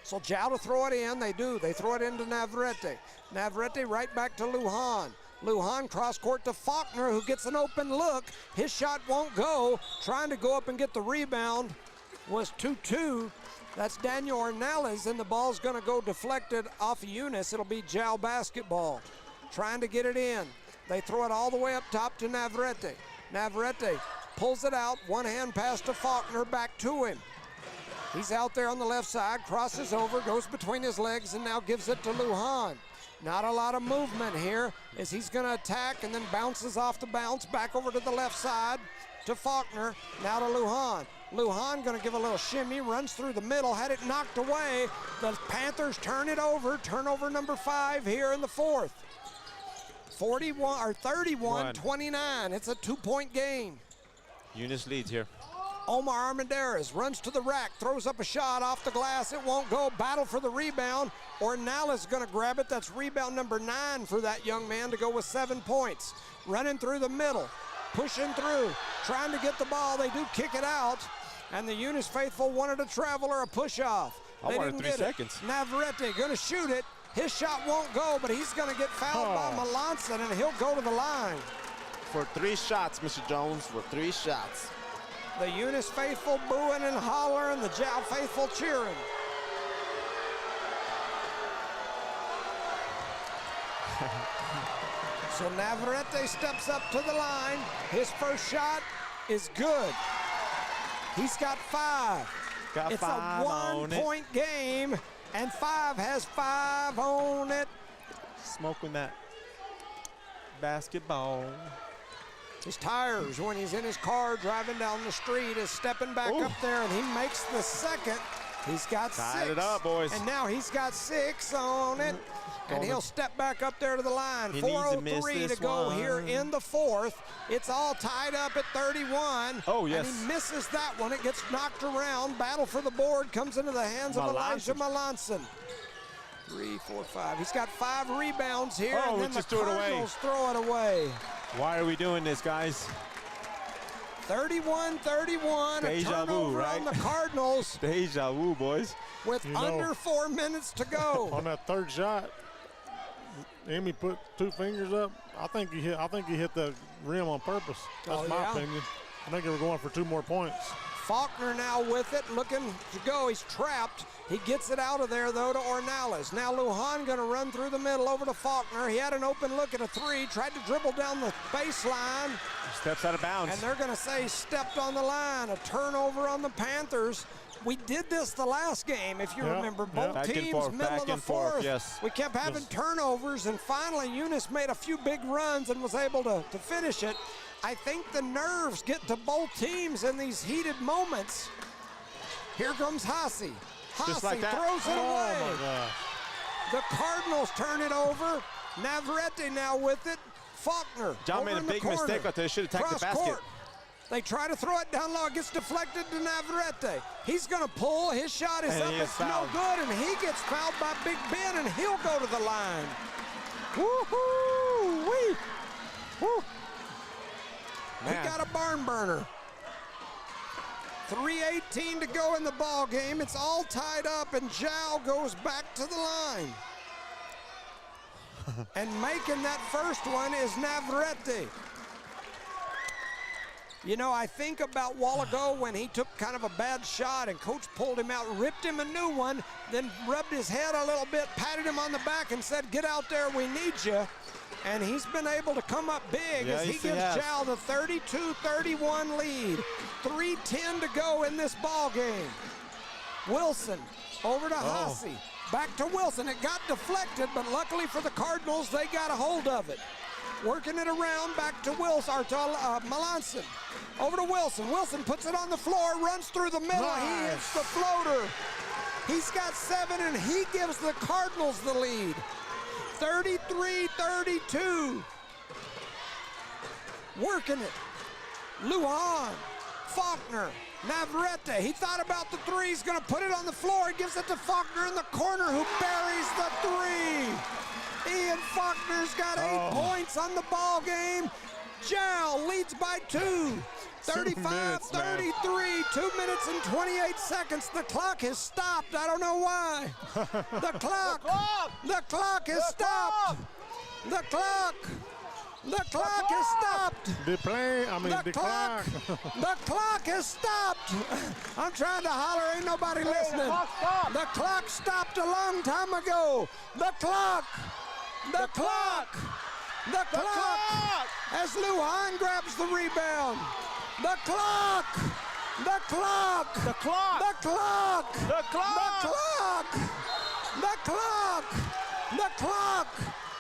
So Jow to throw it in, they do. They throw it into Navarrete. Navarrete right back to Lujan. Lujan cross court to Faulkner, who gets an open look. His shot won't go. Trying to go up and get the rebound was 2-2. That's Daniel Ornelas, and the ball's going to go deflected off of Eunice. It'll be Jow basketball. Trying to get it in. They throw it all the way up top to Navarrete. Navarrete pulls it out. One-hand pass to Faulkner, back to him. He's out there on the left side, crosses over, goes between his legs, and now gives it to Lujan. Not a lot of movement here as he's going to attack and then bounces off the bounce back over to the left side to Faulkner. Now to Lujan. Lujan going to give a little shimmy, runs through the middle, had it knocked away. The Panthers turn it over. Turnover number 5 here in the fourth. 31-29. It's a 2-point game. Eunice leads here. Omar Armendariz runs to the rack, throws up a shot off the glass. It won't go. Battle for the rebound. Ornelas going to grab it. That's rebound number 9 for that young man to go with 7 points. Running through the middle, pushing through, trying to get the ball. They do kick it out, and the Eunice faithful wanted a travel or a push-off. I wanted 3 seconds. Navarrete going to shoot it. His shot won't go, but he's going to get fouled by Melanson, and he'll go to the line. For 3 shots, Mr. Jones, for 3 shots. The Eunice faithful booing and hollering, the Jow faithful cheering. So Navarrete steps up to the line. His first shot is good. He's got 5. It's a 1-point game, and 5 has 5 on it. Smoking that basketball. His tires, when he's in his car driving down the street, is stepping back up there, and he makes the second. He's got Tied 6. it up, boys. And now he's got 6 on it. And he'll step back up there to the line. He needs to miss 4:03 this to go one. here in the 4th. It's all tied up at 31. Oh, yes. And he misses that one. It gets knocked around. Battle for the board comes into the hands of Elijah Melanson. 3, 4, 5. He's got 5 rebounds here. Oh, and then just the threw it away. Cardinals throw it away. Why are we doing this, guys? 31-31. Deja A turnover vu, right? on the Cardinals Deja vu, boys. with under 4 minutes to go. On that third shot, Emmy put 2 fingers up. I think he hit the rim on purpose. That's my opinion. I think they were going for 2 more points. Faulkner now with it, looking to go. He's trapped. He gets it out of there, though, to Ornelas. Now Lujan going to run through the middle over to Faulkner. He had an open look at a 3, tried to dribble down the baseline. Steps out of bounds. And they're going to say stepped on the line. A turnover on the Panthers. We did this the last game, if you remember. Both Back and teams, forth, middle back of the and forth, 4th. yes. We kept having turnovers, and finally Eunice made a few big runs and was able to finish it. I think the nerves get to both teams in these heated moments. Here comes Haase. Just Haase like that. throws it away. Oh, my God. The Cardinals turn it over. Navarrete now with it. Faulkner John over made a in the big corner. mistake out there. Should have attacked the Cross basket. court. They try to throw it down low. It gets deflected to Navarrete. He's going to pull. His shot is And up. he is It's no fouled. good, and he gets fouled by Big Ben, and he'll go to the line. Woo-hoo-wee. Woo. He Man. got a barn burner. 3:18 to go in the ball game. It's all tied up, and Zhao goes back to the line. And making that first one is Navarrete. You know, I think about a while ago when he took kind of a bad shot and coach pulled him out, ripped him a new one, then rubbed his head a little bit, patted him on the back and said, get out there, we need you. And he's been able to come up big as he gives Zhao the 32-31 lead. 3:10 to go in this ball game. Wilson over to Haase. Back to Wilson. It got deflected, but luckily for the Cardinals, they got a hold of it. Working it around back to Wilson, or to Melanson. Over to Wilson. Wilson puts it on the floor, runs through the middle. He hits the floater. He's got 7, and he gives the Cardinals the lead. 33-32. Working it. Lujan, Faulkner, Navarrete. He thought about the 3. He's going to put it on the floor. He gives it to Faulkner in the corner, who buries the 3. Ian Faulkner's got 8 points on the ball game. Zhao leads by 2. 35-33, 2 minutes and 28 seconds. The clock has stopped. I don't know why. The clock has stopped. The clock has stopped. The clock. The clock has stopped. I'm trying to holler, ain't nobody listening. The clock stopped a long time ago. The clock. As Lujan grabs the rebound. The clock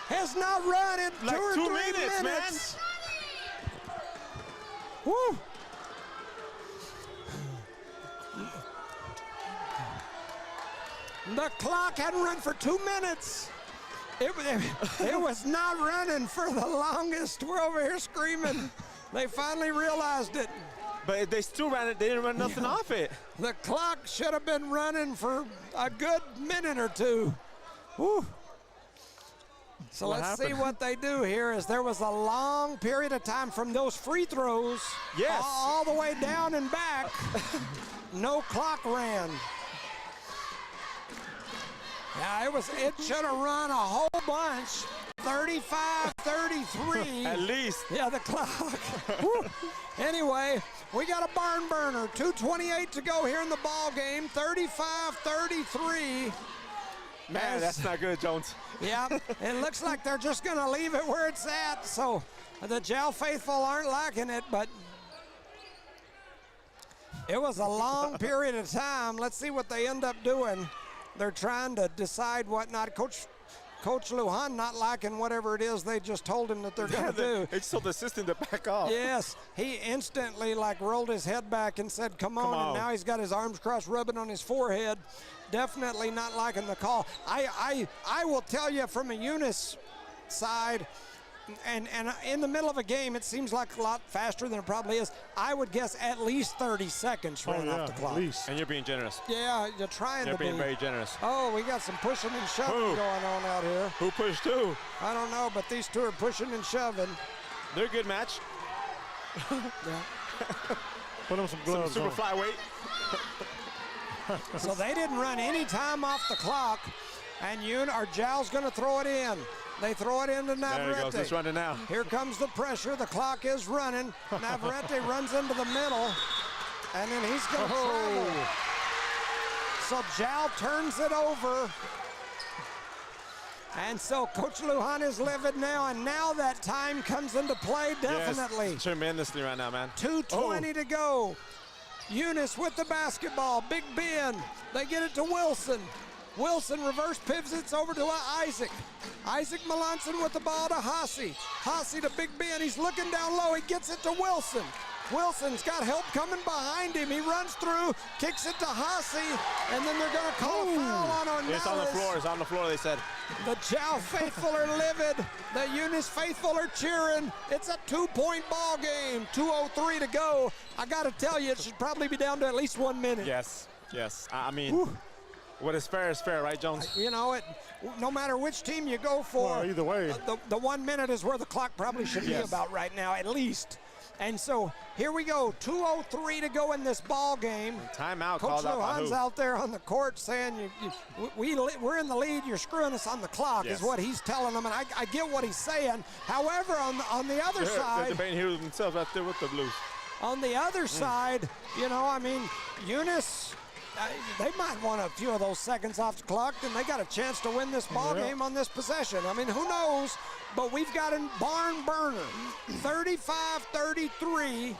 has now run in like 2 or 2 3 minutes, minutes. Man. Woo. The clock hadn't run for 2 minutes. It was not running for the longest. We're over here screaming. They finally realized it. But they still ran it. They didn't run nothing off it. The clock should have been running for a good minute or 2. Woo. So let's see what they do here. Is there was a long period of time from those free throws all the way down and back. No clock ran. Yeah, it should have run a whole bunch. 35-33. At least. Yeah, the clock. Anyway, we got a barn burner. 2:28 to go here in the ball game. 35-33. Man, that's not good, Jones. Yeah, it looks like they're just going to leave it where it's at. So the Zhao faithful aren't liking it, but it was a long period of time. Let's see what they end up doing. They're trying to decide what not. Coach Coach Lujan not liking whatever it is they just told him that they're going to do. It's told the assistant to back off. Yes, he instantly like rolled his head back and said, come on, and now he's got his arms crossed, rubbing on his forehead. Definitely not liking the call. I will tell you from a Eunice side, and in the middle of a game, it seems like a lot faster than it probably is. I would guess at least 30 seconds running off the clock. At least. And you're being generous. Yeah, you're trying to be. You're being very generous. Oh, we got some pushing and shoving going on out here. Who pushed who? I don't know, but these two are pushing and shoving. They're a good match. Put them some gloves Super on. flyweight. So they didn't run any time off the clock, and Jal's going to throw it in. They throw it into Navarrete. There he goes. It's running now. Here comes the pressure. The clock is running. Navarrete runs into the middle, and then he's going to travel. So Jal turns it over. And so Coach Lujan is livid now, and now that time comes into play definitely. Yes, tremendously right now, man. 2:20 to go. Eunice with the basketball. Big Ben. They get it to Wilson. Wilson reverse pivots over to Isaac. Isaac Melanson with the ball to Hasse. Hasse to Big Ben. He's looking down low. He gets it to Wilson. Wilson's got help coming behind him. He runs through, kicks it to Hasse, and then they're going to call a foul on Ornelas. It's on the floor. It's on the floor, they said. The Jal faithful are livid. The Eunice faithful are cheering. It's a 2-point ball game. 2:03 to go. I got to tell you, it should probably be down to at least 1 minute. Yes, yes. I mean, what is fair, right, Jones? You know, no matter which team you go for, Well, either way. the 1 minute is where the clock probably should be about right now, at least. And so here we go, 2:03 to go in this ball game. Timeout Coach called out by Lujan's who? out there on the court saying, we're in the lead, you're screwing us on the clock, is what he's telling them. And I get what he's saying. However, on the other side. They're debating here with themselves right there with the Blues. On the other side, you know, I mean, Eunice, they might want a few of those seconds off the clock, and they got a chance to win this ball game on this possession. I mean, who knows? But we've got a barn burner, 35-33,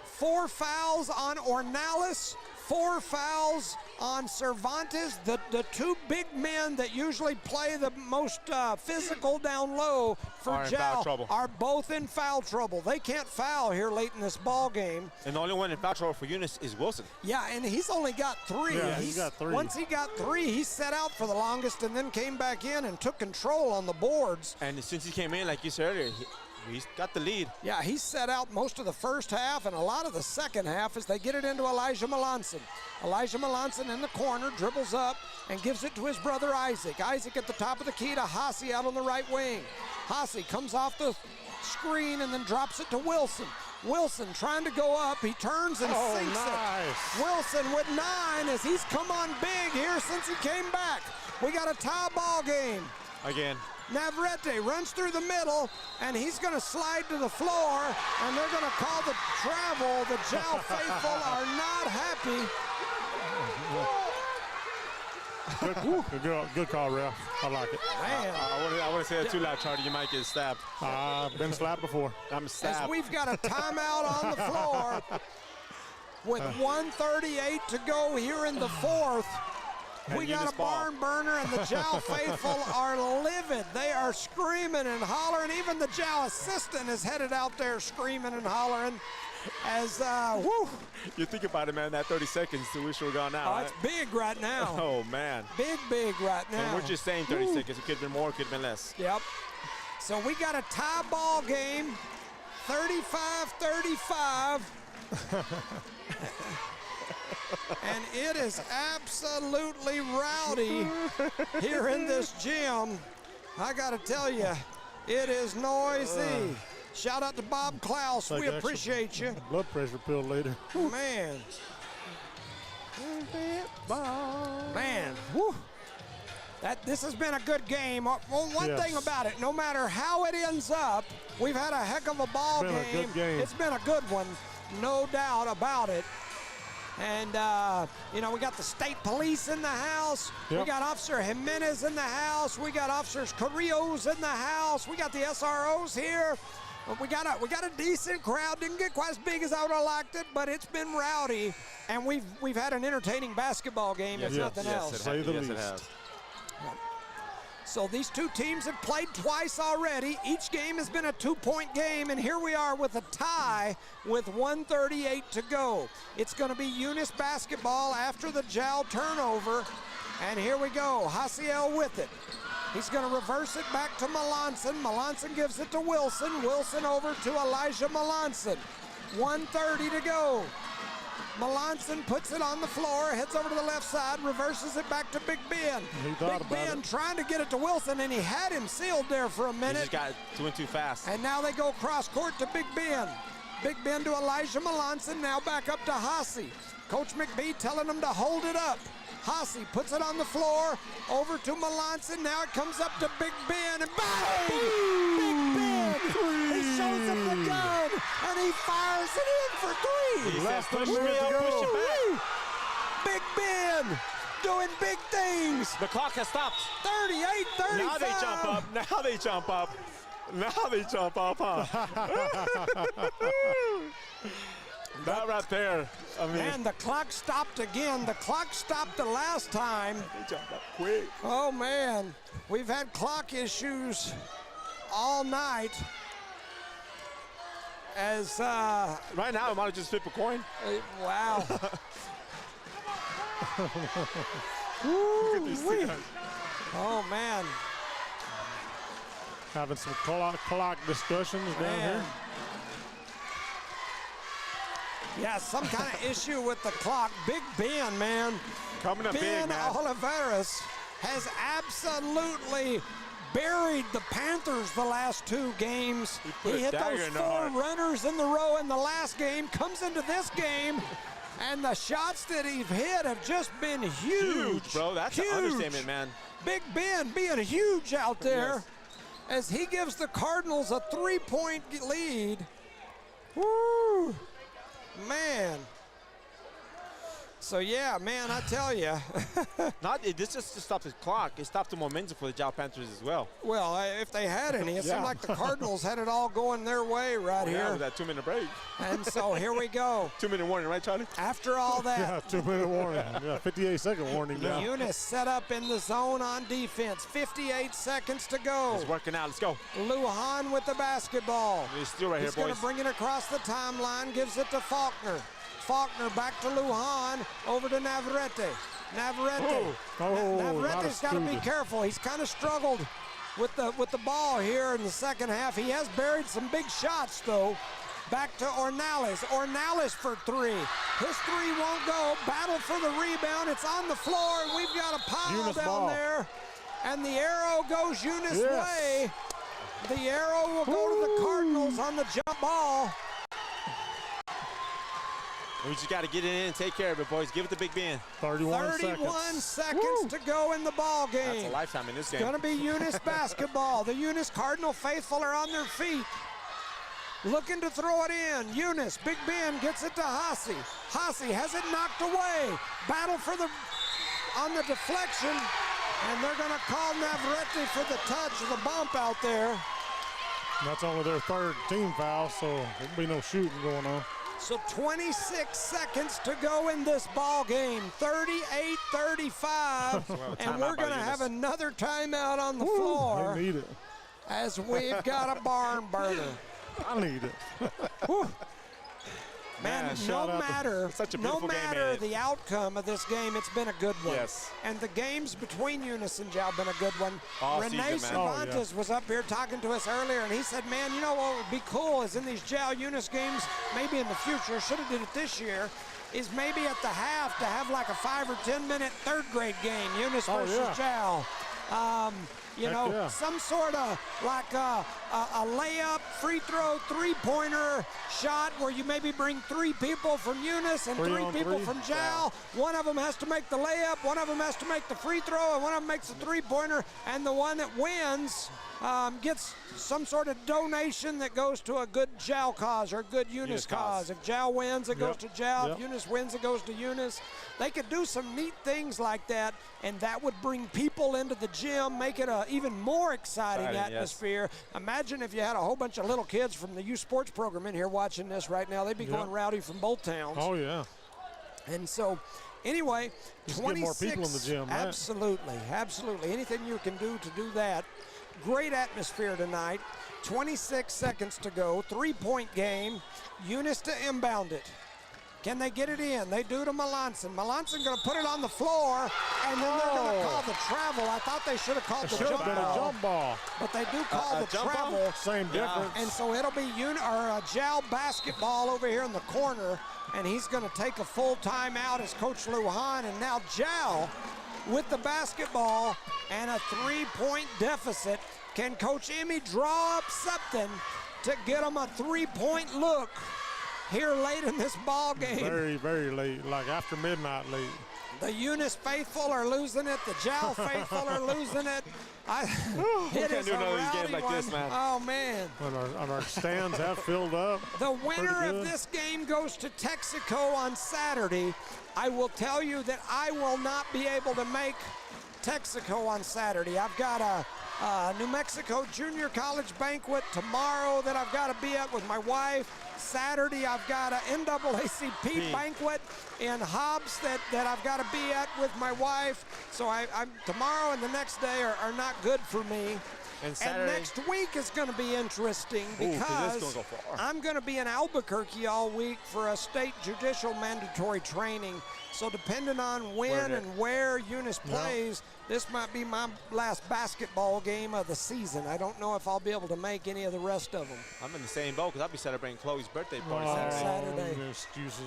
4 fouls on Ornelas, 4 fouls on Cervantes. The two big men that usually play the most physical down low for Jal are both in foul trouble. They can't foul here late in this ball game. And the only one in foul trouble for Eunice is Wilson. Yeah, and he's only got 3. Yeah, he's got 3. Once he got 3, he set out for the longest and then came back in and took control on the boards. And since he came in, like you said earlier, he's got the lead. Yeah, he set out most of the first half and a lot of the second half as they get it into Elijah Melanson. Elijah Melanson in the corner, dribbles up and gives it to his brother Isaac. Isaac at the top of the key to Hasse out on the right wing. Hasse comes off the screen and then drops it to Wilson. Wilson trying to go up. He turns and sinks it. Wilson with 9 as he's come on big here since he came back. We got a tie ball game. Again. Navarrete runs through the middle, and he's going to slide to the floor, and they're going to call the travel. The Jal faithful are not happy. Good call, ref. I like it. Man. I want to say that too loud, Charlie. You might get stabbed. I've been slapped before. I'm stabbed. As we've got a timeout on the floor with 1:38 to go here in the fourth. We got a barn burner, and the Jal faithful are livid. They are screaming and hollering. Even the Jal assistant is headed out there screaming and hollering. As, You think about it, man, that 30 seconds to wish we were gone now. Oh, it's big right now. Oh, man. Big right now. And we're just saying 30 seconds. It could have been more, it could have been less. Yep. So we got a tie ball game, 35-35. And it is absolutely rowdy here in this gym. I got to tell you, it is noisy. Shout out to Bob Klaus. We appreciate you. Blood pressure pill later. Man. Man. Whew. This has been a good game. Well, one thing about it, no matter how it ends up, we've had a heck of a ball game. It's been a good game. It's been a good one, no doubt about it. And, you know, we got the state police in the house. Yep. We got Officer Jimenez in the house. We got Officers Carrillos in the house. We got the SROs here. We got a decent crowd. Didn't get quite as big as I would have liked it, but it's been rowdy. And we've had an entertaining basketball game, if nothing else. It has. So these two teams have played twice already. Each game has been a 2-point game, and here we are with a tie with 1:38 to go. It's going to be Eunice Basketball after the Jowl turnover, and here we go. Hasiel with it. He's going to reverse it back to Melanson. Melanson gives it to Wilson. Wilson over to Elijah Melanson. 1:30 to go. Melanson puts it on the floor, heads over to the left side, reverses it back to Big Ben. Big Ben trying to get it to Wilson, and he had him sealed there for a minute. He just got doing too fast. And now they go cross court to Big Ben. Big Ben to Elijah Melanson, now back up to Hasi. Coach McBee telling him to hold it up. Hasi puts it on the floor, over to Melanson. Now it comes up to Big Ben, and bang! Big Ben! He shows him the gun, and he fires it in for three. Last push it back. Big Ben doing big things. The clock has stopped. 38-35. Now they jump up. Now they jump up. Now they jump up, huh? That right there. I mean, and the clock stopped again. The clock stopped the last time. They jumped up quick. Oh, man. We've had clock issues all night. As right now, I might have just flipped a coin. Wow. Oh, man. Having some clock discussions down here. Yeah, some kind of issue with the clock. Big Ben, man. Coming up big, Ben man. Oliveras has absolutely buried the Panthers the last two games. He hit those 4 runners in the row in the last game, comes into this game, and the shots that he's hit have just been huge. Bro. That's an understatement, man. Big Ben being huge out there as he gives the Cardinals a 3-point lead. Woo! Man. So, yeah, man, I tell you. This just stopped the clock. It stopped the momentum for the Jowl Panthers as well. Well, if they had any, it seemed like the Cardinals had it all going their way right here. With that 2-minute break. And so here we go. 2-minute warning, right, Charlie? After all that. Yeah, 2-minute warning. Yeah, 58-second warning now. Eunice set up in the zone on defense. 58 seconds to go. It's working out. Let's go. Lujan with the basketball. He's still right here, boys. He's going to bring it across the timeline, gives it to Faulkner. Faulkner back to Lujan, over to Navarrete. Navarrete's got to be careful. He's kind of struggled with the ball here in the second half. He has buried some big shots, though. Back to Ornales. Ornales for 3. His 3 won't go. Battle for the rebound. It's on the floor, and we've got a pile Eunice down ball. there. And the arrow goes Eunice way. The arrow will go to the Cardinals on the jump ball. We just got to get it in and take care of it, boys. Give it to Big Ben. 31 seconds to go in the ball game. That's a lifetime in this game. It's going to be Eunice Basketball. The Eunice Cardinal faithful are on their feet. Looking to throw it in. Eunice, Big Ben gets it to Hasi. Hasi has it knocked away. Battle for on the deflection. And they're going to call Navarrete for the touch of the bump out there. That's only their 3rd team foul, so there'll be no shooting going on. So 26 seconds to go in this ball game. 38-35. And we're going to have another timeout on the floor. They need it. As we've got a barn burner. I need it. Man, no matter the outcome of this game, it's been a good one. Yes. And the games between Eunice and Jowl have been a good one. Renee Cervantes was up here talking to us earlier, and he said, man, you know what would be cool is in these Jowl Eunice games, maybe in the future, should have did it this year, is maybe at the half to have like a 5 or 10 minute 3rd grade game, Eunice versus Jowl. Some sort of like a layup, free throw, 3-pointer shot where you maybe bring 3 people from Eunice and 3 people from Jowl. One of them has to make the layup, one of them has to make the free throw, and one of them makes the 3-pointer, and the one that wins gets some sort of donation that goes to a good Jowl cause or a good Eunice cause. If Jowl wins, it goes to Jowl. If Eunice wins, it goes to Eunice. They could do some neat things like that, and that would bring people into the gym, make it a even more exciting atmosphere. Imagine if you had a whole bunch of little kids from the youth sports program in here watching this right now. They'd be going rowdy from both towns. Oh, yeah. And so Anyway, Just 26. get more people in the gym, right? Absolutely, absolutely. Anything you can do to do that. Great atmosphere tonight. 26 seconds to go. 3-point game. Eunice to inbound it. Can they get it in? They do to Melanson. Melanson going to put it on the floor, and then they're going to call the travel. I thought they should have called the Should have been a jump ball. but they do call the travel. Same difference. And so it'll be Jal Basketball over here in the corner, and he's going to take a full timeout as Coach Lujan. And now Jal with the basketball and a 3-point deficit. Can Coach Emmy draw up something to get him a 3-point look here late in this ball game? Very, very late, like after midnight late. The Eunice faithful are losing it. The Jal faithful are losing it. It is a rowdy like one. this, man. Oh, man. And our stands have filled up. The winner Pretty of good. this game goes to Texaco on Saturday. I will tell you that I will not be able to make Texaco on Saturday. I've got a New Mexico Junior College banquet tomorrow that I've got to be at with my wife. Saturday, I've got an NAACP banquet in Hobbs that I've got to be at with my wife. So I'm tomorrow and the next day are not good for me. And Saturday, next week is going to be interesting because I'm going to be in Albuquerque all week for a state judicial mandatory training. So depending on when and where Eunice plays, this might be my last basketball game of the season. I don't know if I'll be able to make any of the rest of them. I'm in the same boat because I'll be celebrating Chloe's birthday party Saturday. Excuses.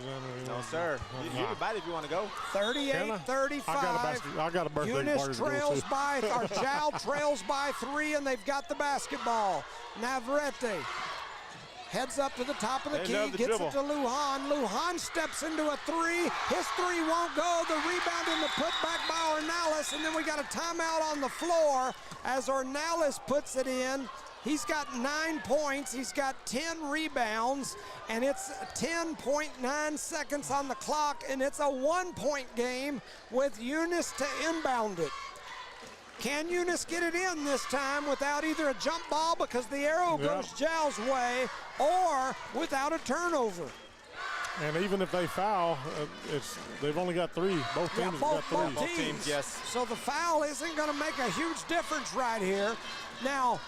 No, sir. You're invited if you want to go. 38-35. I got a birthday Eunice party to go trails to. by, or Jal trails by 3, and they've got the basketball. Navarrete heads up to the top of the key, gets it to Lujan. Lujan steps into a 3. His 3 won't go. The rebound and the putback by Ornelas, and then we got a timeout on the floor as Ornelas puts it in. He's got 9 points. He's got 10 rebounds, and it's 10.9 seconds on the clock, and it's a 1-point game with Eunice to inbound it. Can Eunice get it in this time without either a jump ball because the arrow goes Jal's way, or without a turnover? And even if they foul, they've only got 3. Both teams have got 3. Both teams, yes. So the foul isn't going to make a huge difference right here. Now,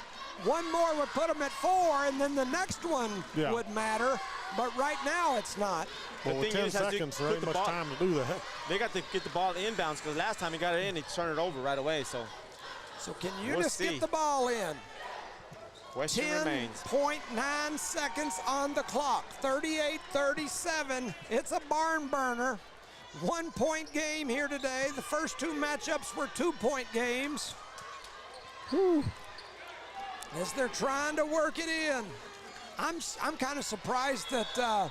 one more would put them at 4, and then the next one would matter. But right now, it's not. Well, with 10 seconds, there ain't much time to do that. They got to get the ball inbounds because last time he got it in, he turned it over right away. So can Eunice get the ball in? Question remains. 10.9 seconds on the clock. 38-37. It's a barn burner. 1-point game here today. The first 2 matchups were 2-point games. Whew. As they're trying to work it in. I'm kind of surprised that,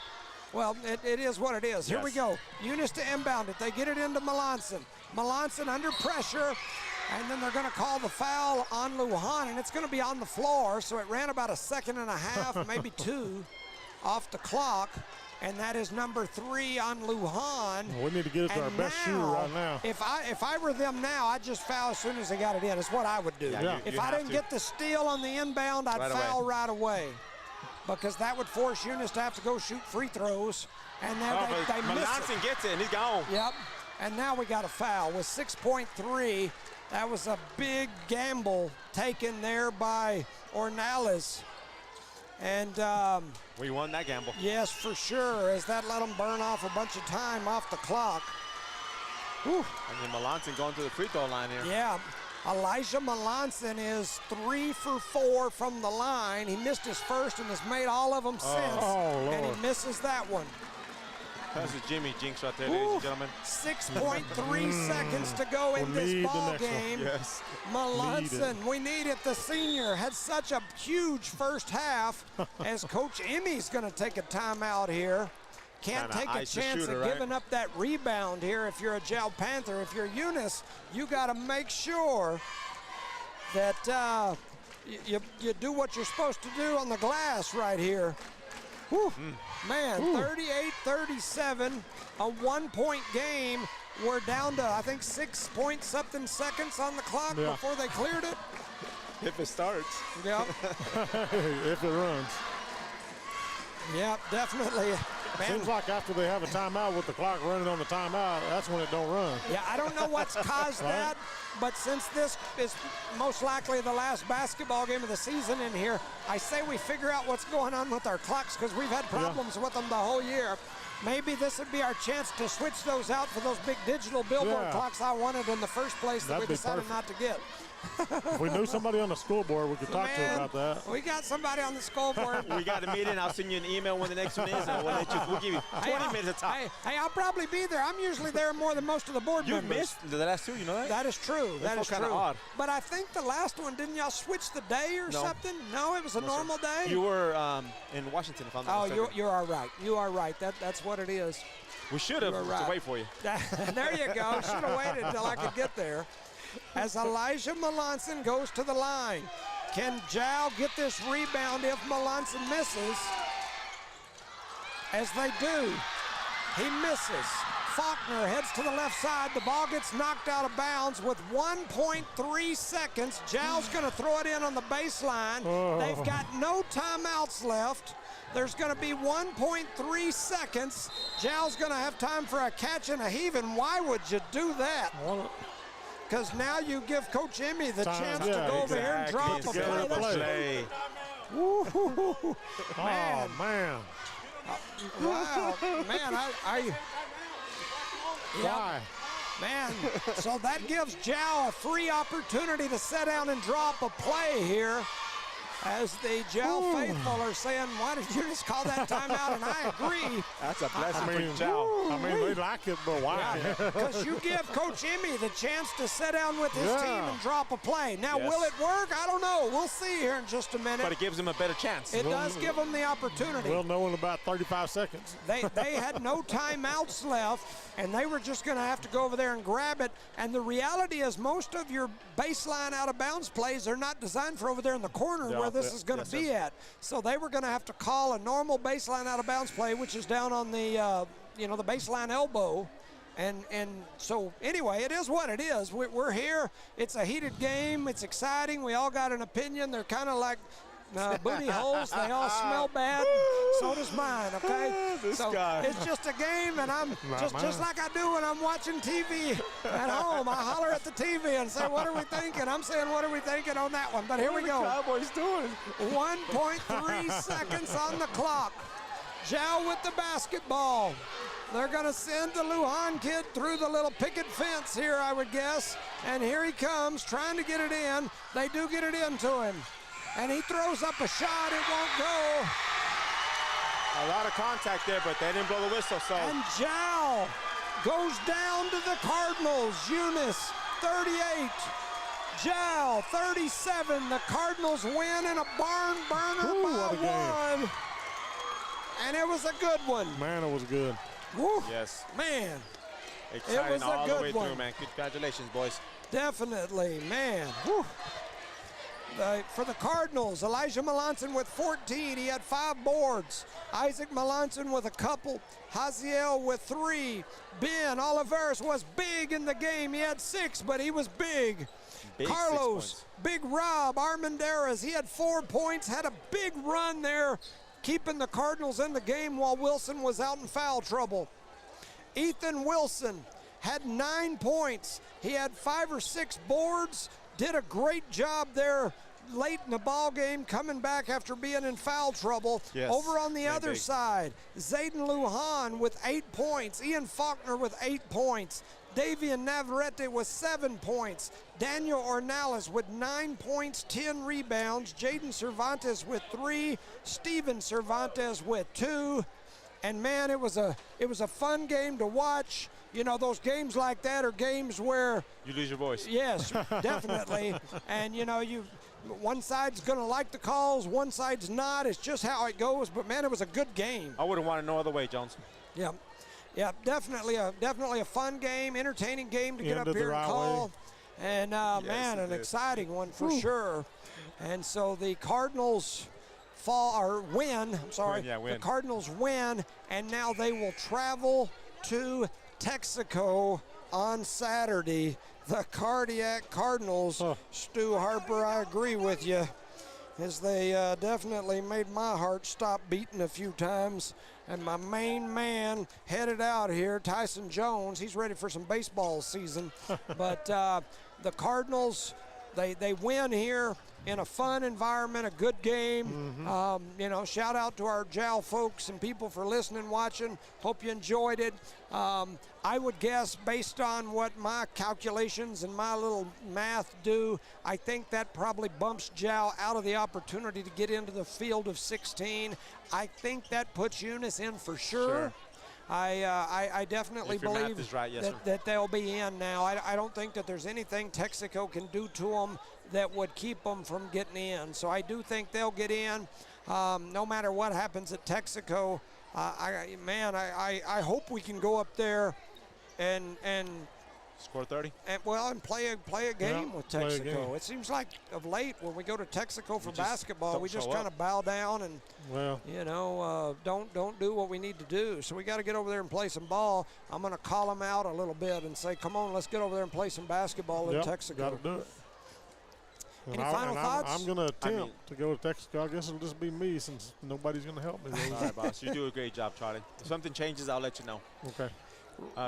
well, it is what it is. Here we go. Eunice to inbound it. They get it into Melanson. Melanson under pressure, and then they're going to call the foul on Lujan, and it's going to be on the floor, so it ran about 1.5 seconds, maybe 2 off the clock, and that is number 3 on Lujan. Well, we need to get it to our best shooter right now. If I were them now, I'd just foul as soon as they got it in. It's what I would do. If I didn't get the steal on the inbound, I'd foul right away. Because that would force Eunice to have to go shoot free throws. And then they miss it. Melanson gets it, and he's gone. Yep. And now we got a foul with 6.3. That was a big gamble taken there by Ornelas. And we won that gamble. Yes, for sure, as that let them burn off a bunch of time off the clock. Whew. And then Melanson going to the free throw line here. Yeah. Elijah Melanson is 3 for 4 from the line. He missed his first and has made all of them since. And he misses that one. That's a Jimmy jinx right there, ladies and gentlemen. 6.3 seconds to go in this ball game. Yes. Melanson, we need it. The senior had such a huge first half as Coach Emmy's going to take a timeout here. Can't take a chance of giving up that rebound here if you're a Jal Panther. If you're Eunice, you got to make sure that you do what you're supposed to do on the glass right here. Whew. Man, 38-37, a 1-point game. We're down to, I think, 6-point-something seconds on the clock before they cleared it. If it starts. Yep. If it runs. Yep, definitely. Seems like after they have a timeout with the clock running on the timeout, that's when it don't run. Yeah, I don't know what's caused that, but since this is most likely the last basketball game of the season in here, I say we figure out what's going on with our clocks because we've had problems with them the whole year. Maybe this would be our chance to switch those out for those big digital billboard clocks I wanted in the first place that we decided not to get. If we knew somebody on the scoreboard, we could talk to them about that. We got somebody on the scoreboard. We got a meeting. I'll send you an email when the next one is, and we'll give you 20 minutes of time. Hey, I'll probably be there. I'm usually there more than most of the board members. You missed the last two, you know that? That is true. That is kind of true. odd. But I think the last one, didn't y'all switch the day or something? No, it was a normal day? You were in Washington, if I'm not mistaken. You are right. You are right. That's what it is. We should have right. to wait for you. There you go. Should have waited until I could get there. As Elijah Melanson goes to the line. Can Jow get this rebound if Melanson misses? As they do, he misses. Faulkner heads to the left side. The ball gets knocked out of bounds with 1.3 seconds. Jow's going to throw it in on the baseline. They've got no timeouts left. There's going to be 1.3 seconds. Jow's going to have time for a catch and a heave, and why would you do that? Because now you give Coach Emmy the chance to go over here and drop a play. Woo-hoo-hoo. Man. Oh, man. Wow. Man, Why? Man, so that gives Jow a free opportunity to sit down and drop a play here. As the Jow faithful are saying, why did you just call that timeout? And I agree. That's a blessing for Jow. I mean, they like it, but why? Because you give Coach Emmy the chance to sit down with his team and drop a play. Now, will it work? I don't know. We'll see here in just a minute. But it gives him a better chance. It does give him the opportunity. We'll know in about 35 seconds. They had no timeouts left, and they were just going to have to go over there and grab it. And the reality is most of your baseline out-of-bounds plays are not designed for over there in the corner where this is going to be at. So they were going to have to call a normal baseline out-of-bounds play, which is down on the, the baseline elbow. And so, anyway, it is what it is. We're here. It's a heated game. It's exciting. We all got an opinion. They're kind of like booty holes. They all smell bad. So does mine, okay? It's just a game, and I'm just like I do when I'm watching TV at home. I holler at the TV and say, what are we thinking? I'm saying, what are we thinking on that one? But here we go. Cowboys doing? 1.3 seconds on the clock. Jow with the basketball. They're going to send the Lujan kid through the little picket fence here, I would guess. And here he comes, trying to get it in. They do get it into him. And he throws up a shot. It won't go. A lot of contact there, but they didn't blow the whistle. So. And Jow goes down to the Cardinals. Eunice, 38. Jow, 37. The Cardinals win in a barn burner by 1. And it was a good one. Man, it was good. Woo. Yes. Man. Exciting it was all a good the way one. through, man. Congratulations, boys. Definitely, man. Woo. For the Cardinals, Elijah Melanson with 14. He had 5 boards. Isaac Melanson with a couple. Haziel with 3. Ben Oliveris was big in the game. He had 6, but he was big. Carlos, Big Rob, Armanderas, he had 4 points, had a big run there, keeping the Cardinals in the game while Wilson was out in foul trouble. Ethan Wilson had 9 points. He had 5 or 6 boards. Did a great job there late in the ball game, coming back after being in foul trouble. Yes, over on the other side, Zayden Lujan with 8 points. Ian Faulkner with 8 points. Davian Navarrete with 7 points. Daniel Ornelas with 9 points, 10 rebounds. Jaden Cervantes with 3. Steven Cervantes with 2. And man, it was a fun game to watch. You know, those games like that are games where you lose your voice. Yes, definitely. And you know, one side's gonna like the calls, one side's not. It's just how it goes. But man, it was a good game. I wouldn't want it no other way, Jones. Yeah, definitely a fun game, entertaining game to get up here and call. And man, an exciting one for sure. And so the Cardinals win. The Cardinals win, and now they will travel to Texaco on Saturday. The Cardiac Cardinals. Stu Harper, I agree with you. as they definitely made my heart stop beating a few times. And my main man headed out here, Tyson Jones. He's ready for some baseball season. But the Cardinals, they win here in a fun environment, a good game. You know, shout out to our JAL folks and people for listening, watching. Hope you enjoyed it. I would guess, based on what my calculations and my little math do, I think that probably bumps JAL out of the opportunity to get into the field of 16. I think that puts Eunice in for sure. I definitely believe that they'll be in now. I don't think that there's anything Texaco can do to them that would keep them from getting in. So I do think they'll get in, no matter what happens at Texaco. I hope we can go up there and score 30. And play a game with Texaco. It seems like of late when we go to Texaco for basketball, we just kind of bow down and you know don't do what we need to do. So we got to get over there and play some ball. I'm going to call them out a little bit and say, come on, let's get over there and play some basketball in Texaco. Got to do it. Any final thoughts? I'm going to attempt to go to Texaco. I guess it'll just be me since nobody's going to help me. All right, boss. You do a great job, Charlie. If something changes, I'll let you know. Okay.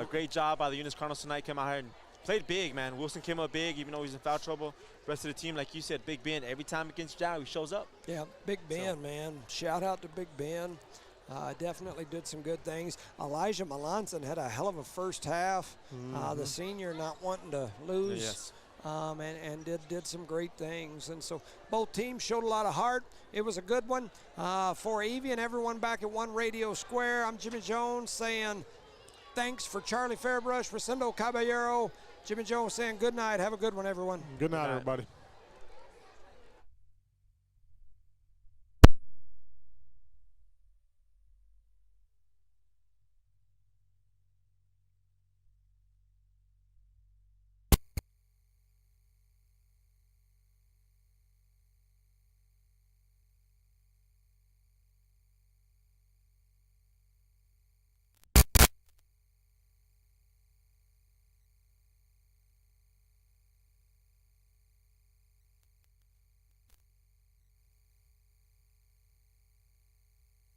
Great job by the Eunice Cardinals tonight. Came out here and played big, man. Wilson came up big, even though he's in foul trouble. Rest of the team, like you said, Big Ben, every time against JAL, he shows up. Yeah, Big Ben, man. Shout out to Big Ben. Definitely did some good things. Elijah Melanson had a hell of a first half. The senior not wanting to lose. Yes. And did some great things. And so both teams showed a lot of heart. It was a good one. For Evie and everyone back at One Radio Square, I'm Jimmy Jones saying thanks for Charlie Fairbrush, Rosendo Caballero. Jimmy Jones saying good night. Have a good one, everyone. Good night, everybody.